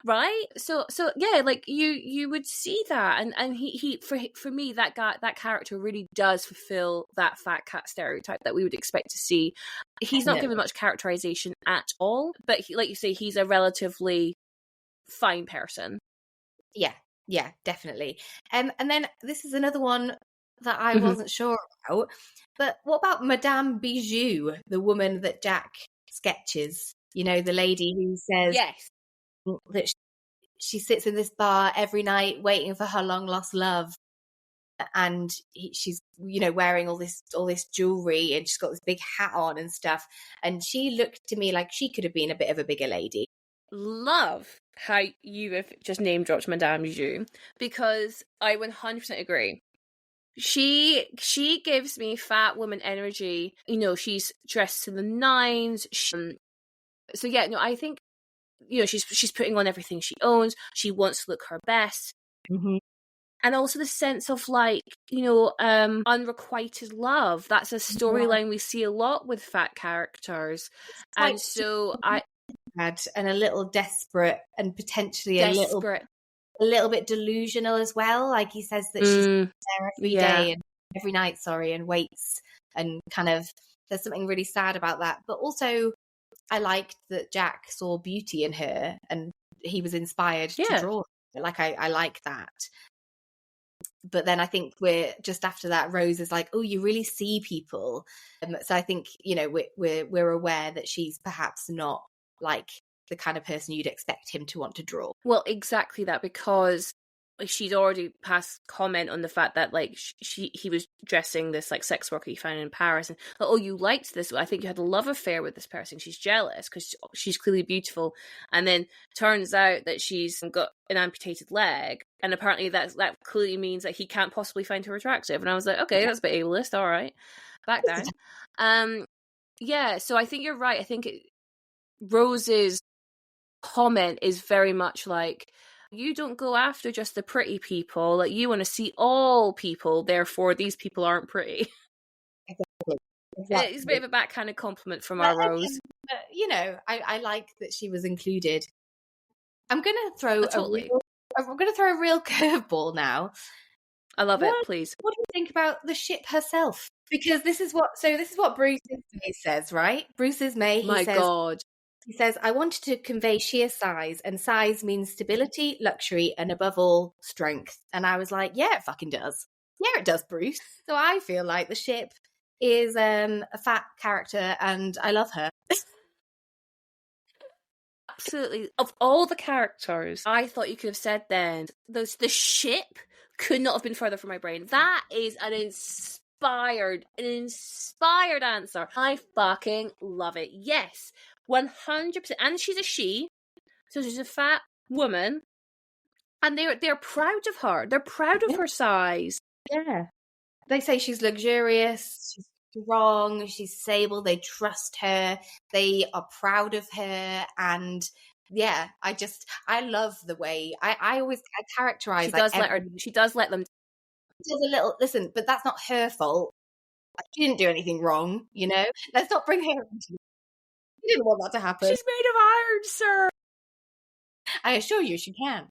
Right, so yeah, like you would see that, and he for me that character really does fulfill that fat cat stereotype that we would expect to see. He's not given much characterization at all, but like you say, he's a relatively fine person. Yeah, definitely. And then this is another one that I wasn't sure about. But what about Madame Bijou, the woman that Jack sketches? The lady who says that she sits in this bar every night waiting for her long lost love, and she's wearing all this jewelry, and she's got this big hat on and stuff, and she looked to me like she could have been a bit of a bigger lady. Love how you have just name dropped Madame Bijou, because I 100% agree. She gives me fat woman energy. You know, she's dressed to the nines. So yeah, no, I think, you know, she's putting on everything she owns. She wants to look her best. Mm-hmm. And also the sense of, like, you know, unrequited love. That's a storyline we see a lot with fat characters. And so and a little desperate and potentially a little bit delusional as well. Like he says that she's there every day and every night, and waits, and kind of there's something really sad about that. But also I liked that Jack saw beauty in her and he was inspired to draw her. Like I like that. But then I think we're just after that, Rose is like, oh, you really see people. So I think, you know, we're aware that she's perhaps not like the kind of person you'd expect him to want to draw. Well, exactly that, because she'd already passed comment on the fact that, like, he was dressing this, like, sex worker he found in Paris, and, oh, you liked this. I think you had a love affair with this person. She's jealous because she's clearly beautiful. And then turns out that she's got an amputated leg, and apparently that clearly means that he can't possibly find her attractive. And I was like, okay, that's a bit ableist. All right, back down. Yeah, so I think you're right. I think Rose's comment is very much like, you don't go after just the pretty people, like, you want to see all people, therefore these people aren't pretty. Exactly. It's a bit of a backhanded compliment from our Rose. You know, I like that she was included. I'm gonna throw a real curveball now. I love it. Please. What do you think about the ship herself? Because this is what Bruce May says, right? Bruce's May. My God. He says, I wanted to convey sheer size, and size means stability, luxury, and above all, strength. And I was like, yeah, it fucking does. Yeah, it does, Bruce. So I feel like the ship is a fat character, and I love her. Absolutely. Of all the characters, I thought you could have said then, the ship could not have been further from my brain. That is an inspired answer. I fucking love it. Yes. 100%. And she's a she, so she's a fat woman, and they're proud of her. They're proud of her size. Yeah, they say she's luxurious, she's strong, she's disabled. They trust her. They are proud of her, and yeah, I love the way I characterize. She does let them. There's a little listen, but that's not her fault. She didn't do anything wrong, you know. Let's not bring her into it. You didn't want that to happen. She's made of iron, sir. I assure you she can.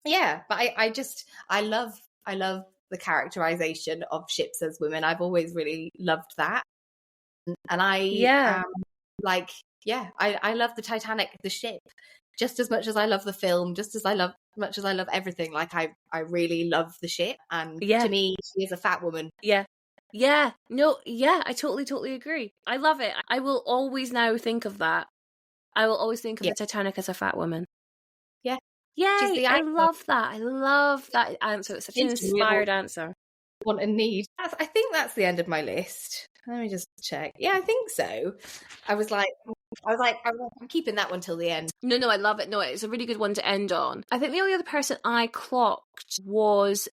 Yeah, but I love the characterization of ships as women. I've always really loved that. And I love the Titanic, the ship, just as much as I love the film, just as much as I love everything. Like I really love the ship, and to me she is a fat woman. Yeah, no, yeah, I totally agree. I love it. I will always now think of that. I will always think of the Titanic as a fat woman. Yeah. Yay, I love that. I love that answer. It's such an inspired answer. Want and need. I think that's the end of my list. Let me just check. Yeah, I think so. I was like, I'm keeping that one till the end. No, I love it. No, it's a really good one to end on. I think the only other person I clocked was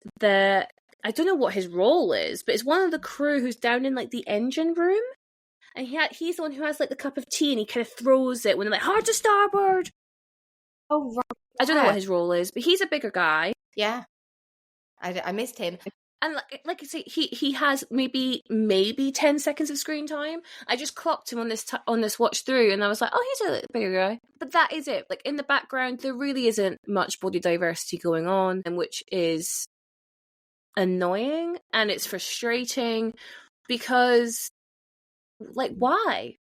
I don't know what his role is, but it's one of the crew who's down in, like, the engine room. And he's the one who has, like, the cup of tea, and he kind of throws it when they're like, hard to starboard. Oh, right. I don't know what his role is, but he's a bigger guy. Yeah. I missed him. And like I say, he has maybe 10 seconds of screen time. I just clocked him on this watch through, and I was like, oh, he's a bigger guy. But that is it. Like, in the background, there really isn't much body diversity going on, and which is annoying, and it's frustrating, because, like, why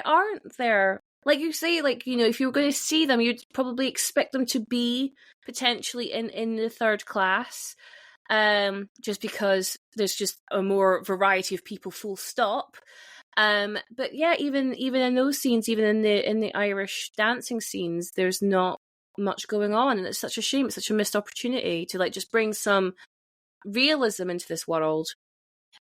aren't there, like you say, like, you know, if you were going to see them, you'd probably expect them to be potentially in the third class, just because there's just a more variety of people, full stop. But yeah, even in those scenes, even in the Irish dancing scenes, there's not much going on, and it's such a shame. It's such a missed opportunity to, like, just bring some realism into this world.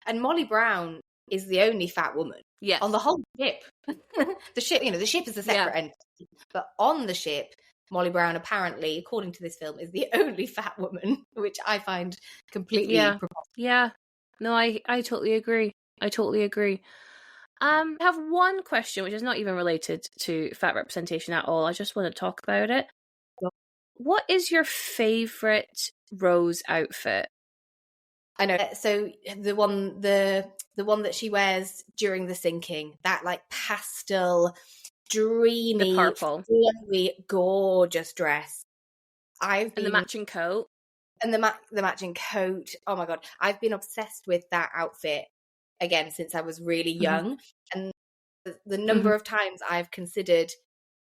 And Molly Brown is the only fat woman on the whole ship. The ship is a separate entity, but on the ship Molly Brown, apparently, according to this film, is the only fat woman, which I find completely preposterous. Yeah. No, I totally agree. I have one question which is not even related to fat representation at all. I just want to talk about it. What is your favourite Rose outfit? I know. So the one that she wears during the sinking, that like pastel, dreamy, The purple. flowy, gorgeous dress. And the matching coat. And the matching coat. Oh my God. I've been obsessed with that outfit again since I was really young. And the number of times I've considered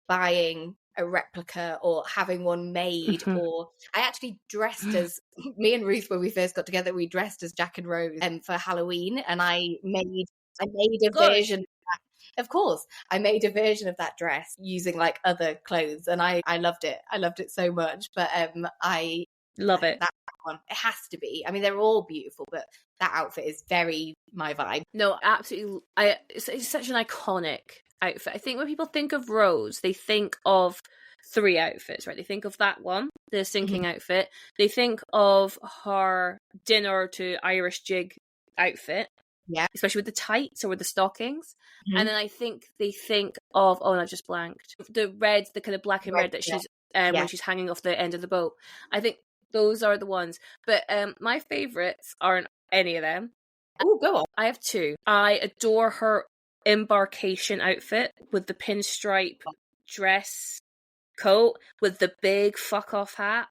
buying a replica or having one made, or I actually dressed as me and Ruth, when we first got together, we dressed as Jack and Rose for Halloween, and I made a version. Of course, I made a version of that dress using like other clothes, and I loved it. I loved it so much. But I love it. That one, it has to be. I mean, they're all beautiful, but that outfit is very my vibe. No, absolutely. It's such an iconic outfit. I think when people think of Rose, they think of 3 outfits, right? They think of that one, the sinking outfit. They think of her dinner to Irish jig outfit. Yeah. Especially with the tights or with the stockings. And then I think they think of, oh, no, I just blanked. The red, the kind of black and red that she's, when she's hanging off the end of the boat. I think those are the ones. But my favourites aren't any of them. Oh, go on. I have 2. I adore her embarkation outfit with the pinstripe dress coat with the big fuck off hat.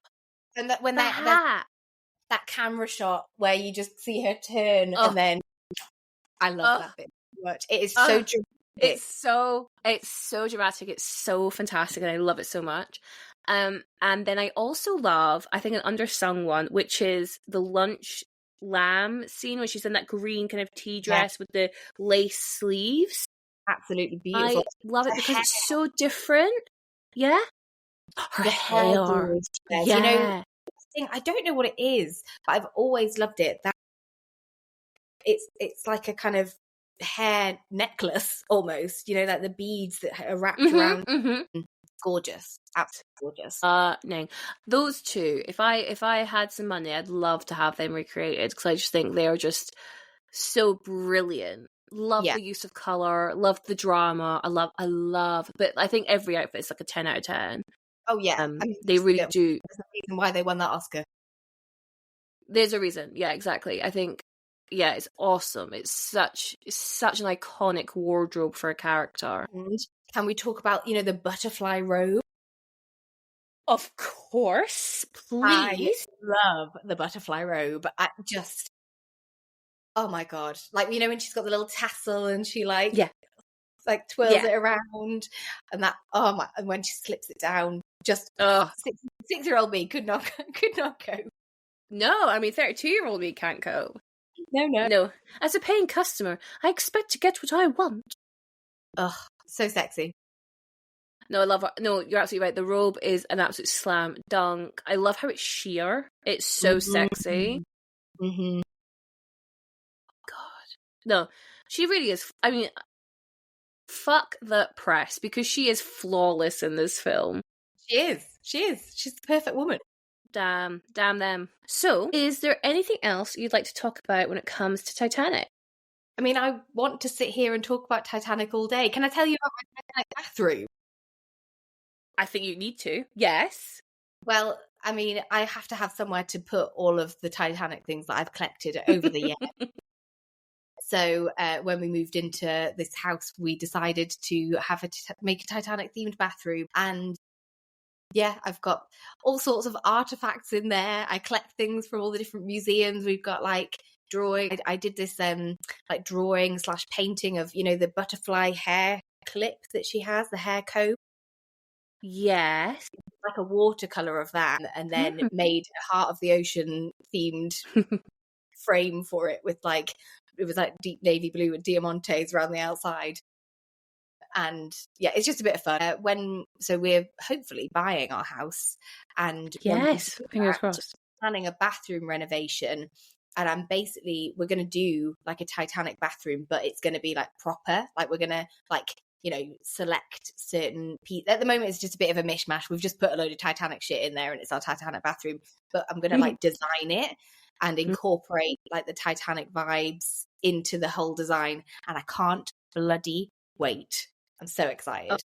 And that camera shot where you just see her turn and then I love that bit so much. It is so dramatic. It's so dramatic. It's so fantastic, and I love it so much. And then I also love, I think, an undersung one, which is the lunch lamb scene where she's in that green kind of tea dress with the lace sleeves. Absolutely beautiful. I love it because it's so different. Yeah. Her hair. Yeah. You know, I don't know what it is, but I've always loved it. That it's like a kind of hair necklace almost, you know, like the beads that are wrapped around. Gorgeous, absolutely gorgeous. No, those 2. If I had some money, I'd love to have them recreated because I just think they are just so brilliant. Love the use of color, love the drama. I love. But I think every outfit is like a 10 out of 10. Oh yeah, they really do. There's a reason why they won that Oscar. There's a reason. Yeah, exactly. I think. Yeah, it's awesome. It's such an iconic wardrobe for a character. And can we talk about, you know, the butterfly robe? Of course, please. I love the butterfly robe. Oh my God. Like, you know, when she's got the little tassel and she like twirls it around and that, and when she slips it down, just 6-year-old me could not cope. No, I mean, 32-year-old me can't cope. No. As a paying customer, I expect to get what I want. Ugh, so sexy. No, I love her. No, you're absolutely right. The robe is an absolute slam dunk. I love how it's sheer. It's so sexy. God. No, she really is. I mean, fuck the press because she is flawless in this film. She is. She's the perfect woman. Damn them. So, is there anything else you'd like to talk about when it comes to Titanic? I mean, I want to sit here and talk about Titanic all day. Can I tell you about my Titanic bathroom? I think you need to. Yes. Well, I mean, I have to have somewhere to put all of the Titanic things that I've collected over the years. So when we moved into this house, we decided to have make a Titanic themed bathroom. And yeah, I've got all sorts of artifacts in there. I collect things from all the different museums. We've got like drawing. I did this like drawing / painting of, you know, the butterfly hair clip that she has, the hair comb. Yes. Like a watercolor of that, and then made a Heart of the Ocean themed frame for it with like, it was like deep navy blue with diamantes around the outside. And yeah, it's just a bit of fun. So we're hopefully buying our house, and yes, fingers crossed, planning a bathroom renovation. And we're going to do like a Titanic bathroom, but it's going to be like proper. Like we're going to like select certain pieces. At the moment, it's just a bit of a mishmash. We've just put a load of Titanic shit in there and it's our Titanic bathroom. But I'm going to like design it and incorporate like the Titanic vibes into the whole design. And I can't bloody wait. I'm so excited.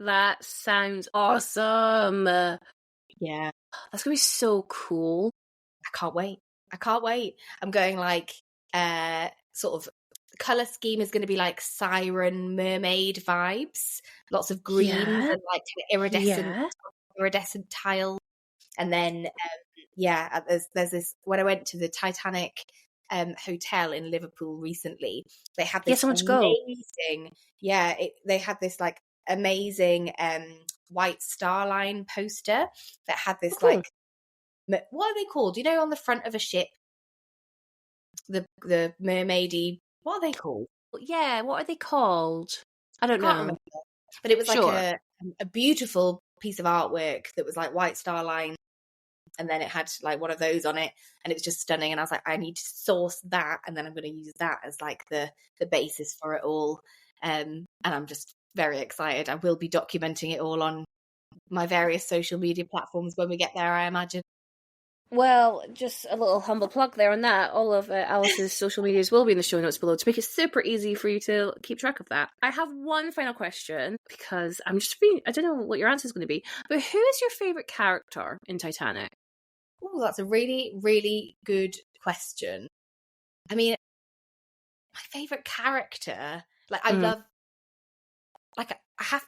That sounds awesome. Yeah. That's going to be so cool. I can't wait. I'm going like sort of color scheme is going to be like siren mermaid vibes, lots of greens and like iridescent tile. And then there's this, when I went to the Titanic hotel in Liverpool recently, they had this amazing they had this like amazing white star line poster that had this like, what are they called, on the front of a ship, the mermaidy, what are they called? Yeah, what are they called? I don't know. Remember. But it was like a beautiful piece of artwork that was like white star line, and then it had like one of those on it, and it was just stunning. And I was like, I need to source that, and then I'm going to use that as like the basis for it all. And I'm just very excited. I will be documenting it all on my various social media platforms when we get there, I imagine. Well, just a little humble plug there on that. All of Alice's social medias will be in the show notes below to make it super easy for you to keep track of that. I have one final question because I don't know what your answer is going to be, but who is your favourite character in Titanic? Oh, that's a really, really good question. I mean, my favourite character, like I love, like I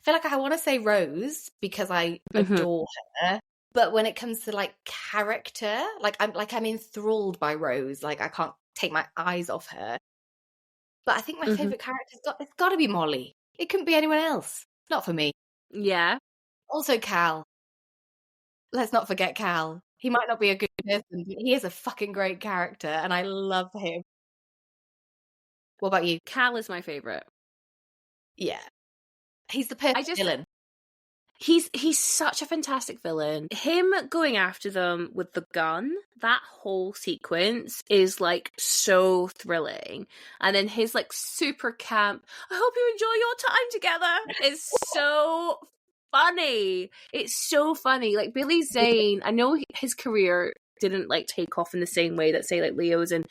feel like I want to say Rose because I adore her. But when it comes to like character, I'm enthralled by Rose. Like I can't take my eyes off her. But I think my favourite character it's got to be Molly. It couldn't be anyone else. Not for me. Yeah. Also Cal. Let's not forget Cal. He might not be a good person, but he is a fucking great character, and I love him. What about you? Cal is my favourite. Yeah. He's the perfect villain. He's such a fantastic villain. Him going after them with the gun, that whole sequence is like so thrilling. And then his like super camp, I hope you enjoy your time together, is so funny. It's so funny. Like Billy Zane, I know his career didn't like take off in the same way that say like Leo's and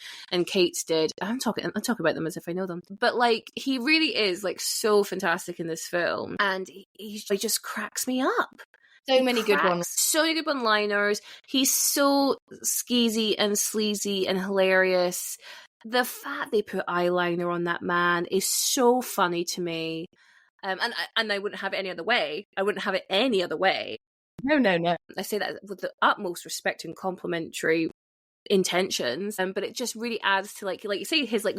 Kate's did. I'm talking about them as if I know them, but like he really is like so fantastic in this film, and he just cracks me up. So many good one-liners. He's so skeezy and sleazy and hilarious. The fact they put eyeliner on that man is so funny to me, and I wouldn't have it any other way. No. I say that with the utmost respect and complimentary intentions, but it just really adds to like you say, his like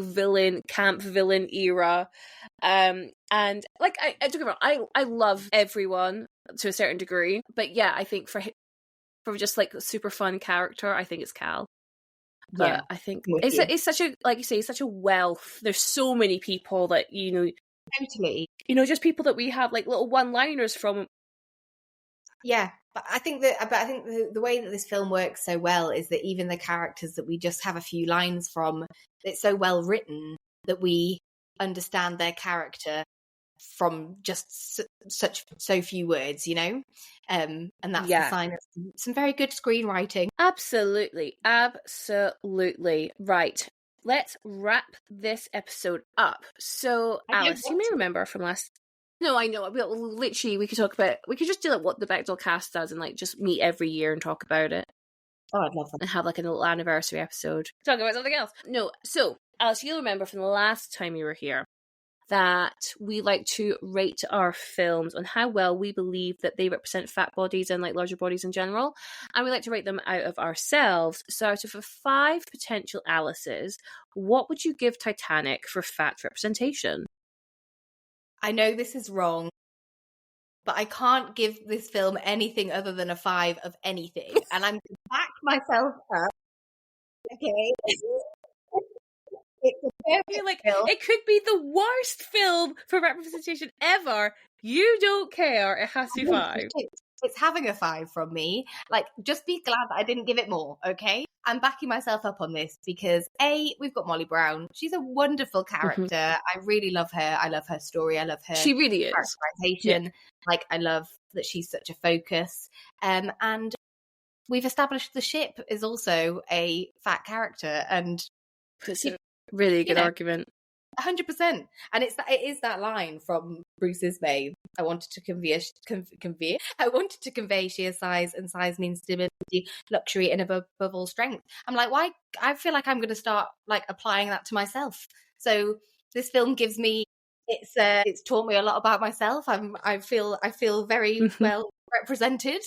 camp villain era. And like I don't get me wrong, I love everyone to a certain degree, but yeah, I think for just like super fun character, I think it's Cal. But yeah, I think it's such a, like you say, such a wealth. There's so many people that totally, just people that we have like little one-liners from. Yeah, but I think the way that this film works so well is that even the characters that we just have a few lines from, it's so well written that we understand their character from just so few words, and that's the sign of some very good screenwriting. Absolutely. Right. Let's wrap this episode up. So, Alice, you may remember from last. No, I know. Literally, we could just do like what the Bechdel cast does and like just meet every year and talk about it. Oh, I'd love that. And have like a little anniversary episode. Talk about something else. No, so, Alice, you'll remember from the last time you were here that we like to rate our films on how well we believe that they represent fat bodies and like larger bodies in general. And we like to rate them out of ourselves. So out of 5 potential Alices, what would you give Titanic for fat representation? I know this is wrong, but I can't give this film anything other than a 5 of anything. And I'm going to back myself up. Okay. It's a perfect film. It could be the worst film for representation ever. You don't care. It has to be 5. It's having a 5 from me. Like, just be glad that I didn't give it more, okay? I'm backing myself up on this because we've got Molly Brown. She's a wonderful character. I really love her. I love her story. I love her She really is. characterization. Yeah. Like, I love that she's such a focus. And we've established the ship is also a fat character, and it's a really good argument. 100%. And it is that line from Bruce Ismay. I wanted to convey. I wanted to convey sheer size, and size means stability, luxury, and above all strength. I'm like, why? I feel like I'm going to start like applying that to myself. So this film gives me. It's taught me a lot about myself. I feel very well represented,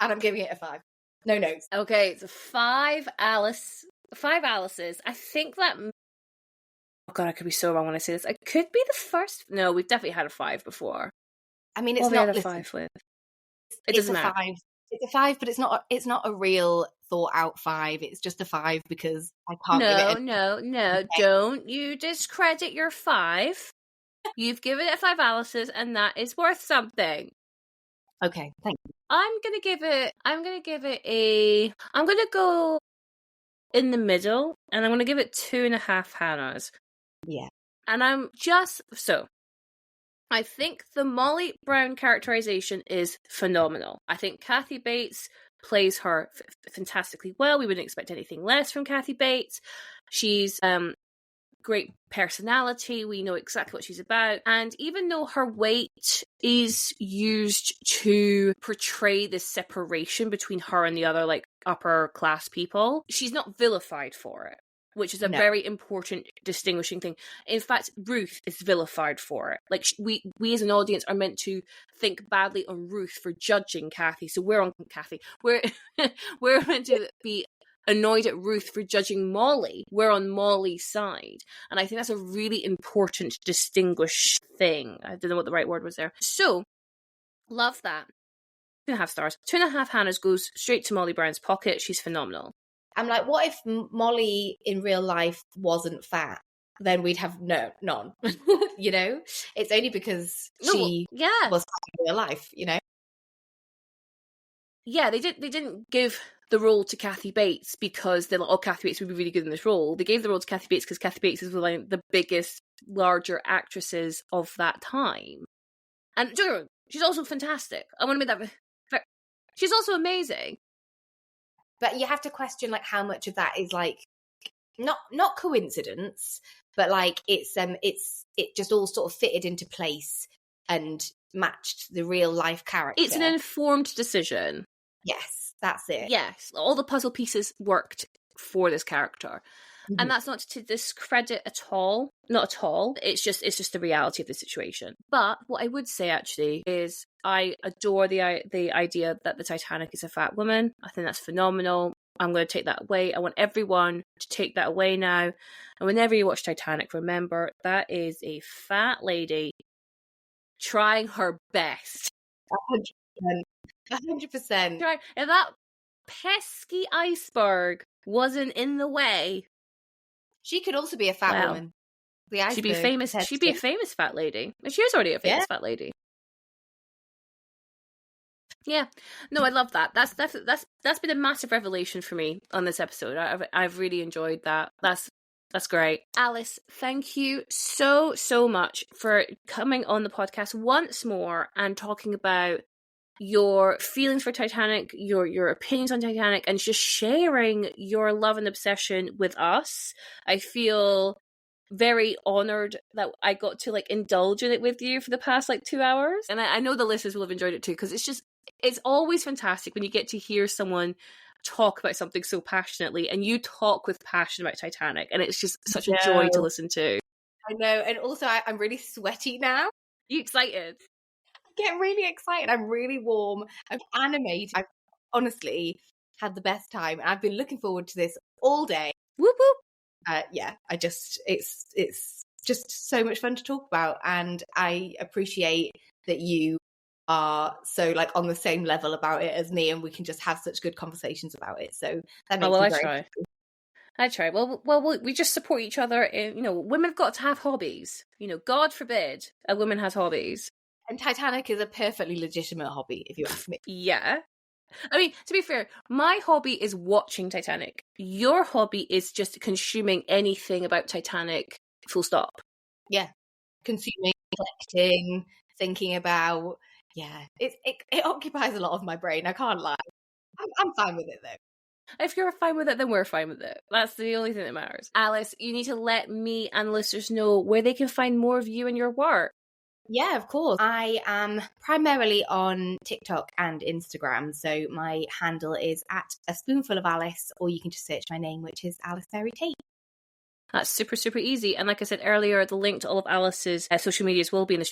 and I'm giving it a 5. No notes. Okay, it's a 5 Alice. 5 Alices. I think that. Oh God, I could be so wrong when I say this. It could be the first. No, we've definitely had a 5 before. I mean, it's not a 5 with. It doesn't matter. 5. It's a 5, but it's not a real thought out 5. It's just a 5 because I can't. No. Okay. Don't you discredit your 5. You've given it 5 Alices, and that is worth something. Okay, thank you. I'm gonna give it a. I'm gonna go in the middle, and I'm gonna give it 2.5 Hannahs. Yeah. And I think the Molly Brown characterization is phenomenal. I think Kathy Bates plays her fantastically well. We wouldn't expect anything less from Kathy Bates. She's great personality. We know exactly what she's about. And even though her weight is used to portray this separation between her and the other like upper class people, she's not vilified for it, which is a very important distinguishing thing. In fact, Ruth is vilified for it. Like, we as an audience are meant to think badly on Ruth for judging Kathy. So we're on Kathy. We're meant to be annoyed at Ruth for judging Molly. We're on Molly's side. And I think that's a really important distinguished thing. I don't know what the right word was there. So, love that. 2.5 stars. 2.5 Hannahs goes straight to Molly Brown's pocket. She's phenomenal. I'm like, what if Molly in real life wasn't fat? Then we'd have none. You know? It's only because she was fat in real life, you know? Yeah, they didn't give the role to Kathy Bates because they're like, oh, Kathy Bates would be really good in this role. They gave the role to Kathy Bates because Kathy Bates is one of the biggest, larger actresses of that time. And she's also fantastic. I want to make that. She's also amazing. But you have to question like how much of that is like not coincidence, but like it just all sort of fitted into place and matched the real life character. It's an informed decision. Yes, that's it. Yes, all the puzzle pieces worked for this character. And that's not to discredit at all. Not at all. It's just the reality of the situation. But what I would say actually is I adore the idea that the Titanic is a fat woman. I think that's phenomenal. I'm going to take that away. I want everyone to take that away now. And whenever you watch Titanic, remember that is a fat lady trying her best. 100%. Right. If that pesky iceberg wasn't in the way, she could also be a fat woman. She'd be famous. She'd be a famous fat lady. She is already a famous fat lady. Yeah, no, I love that. That's been a massive revelation for me on this episode. I've really enjoyed that. That's great. Alice, thank you so much for coming on the podcast once more and talking about your feelings for Titanic, your opinions on Titanic, and just sharing your love and obsession with us. I feel very honored that I got to like indulge in it with you for the past like 2 hours. And I know the listeners will have enjoyed it too, because it's always fantastic when you get to hear someone talk about something so passionately, and you talk with passion about Titanic, and it's just such a joy to listen to. I know, and also I'm really sweaty now. Are you excited? Get really excited. I'm really warm. I'm animated. I've honestly had the best time, and I've been looking forward to this all day. Whoop whoop. It's just so much fun to talk about, and I appreciate that you are so like on the same level about it as me, and we can just have such good conversations about it. So that makes me very happy. I try. Well, we just support each other. In, women have got to have hobbies. God forbid a woman has hobbies. And Titanic is a perfectly legitimate hobby, if you ask me. Yeah. I mean, to be fair, my hobby is watching Titanic. Your hobby is just consuming anything about Titanic, full stop. Yeah. Consuming, collecting, thinking about. Yeah. It occupies a lot of my brain. I can't lie. I'm fine with it, though. If you're fine with it, then we're fine with it. That's the only thing that matters. Alice, you need to let me and listeners know where they can find more of you and your work. Yeah, of course. I am primarily on TikTok and Instagram. So my handle is at a spoonful of Alice, or you can just search my name, which is Alice Mary Tate. That's super, super easy. And like I said earlier, the link to all of Alice's social medias will be in the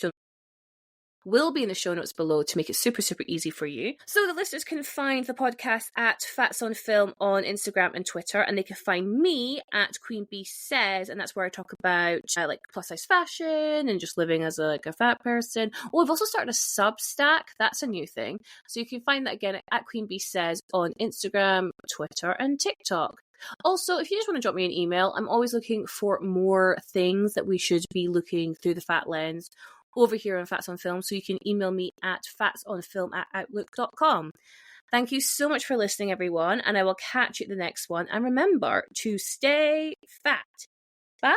show notes below to make it super, super easy for you. So the listeners can find the podcast at Fats on Film on Instagram and Twitter, and they can find me at Queen Bee Says, and that's where I talk about like plus size fashion and just living as a fat person. Oh, I've also started a Substack. That's a new thing. So you can find that again at Queen Bee Says on Instagram, Twitter, and TikTok. Also, if you just want to drop me an email, I'm always looking for more things that we should be looking through the fat lens over here on Fats on Film, so you can email me at fatsonfilm@outlook.com. Thank you so much for listening, everyone, and I will catch you at the next one. And remember to stay fat. Bye!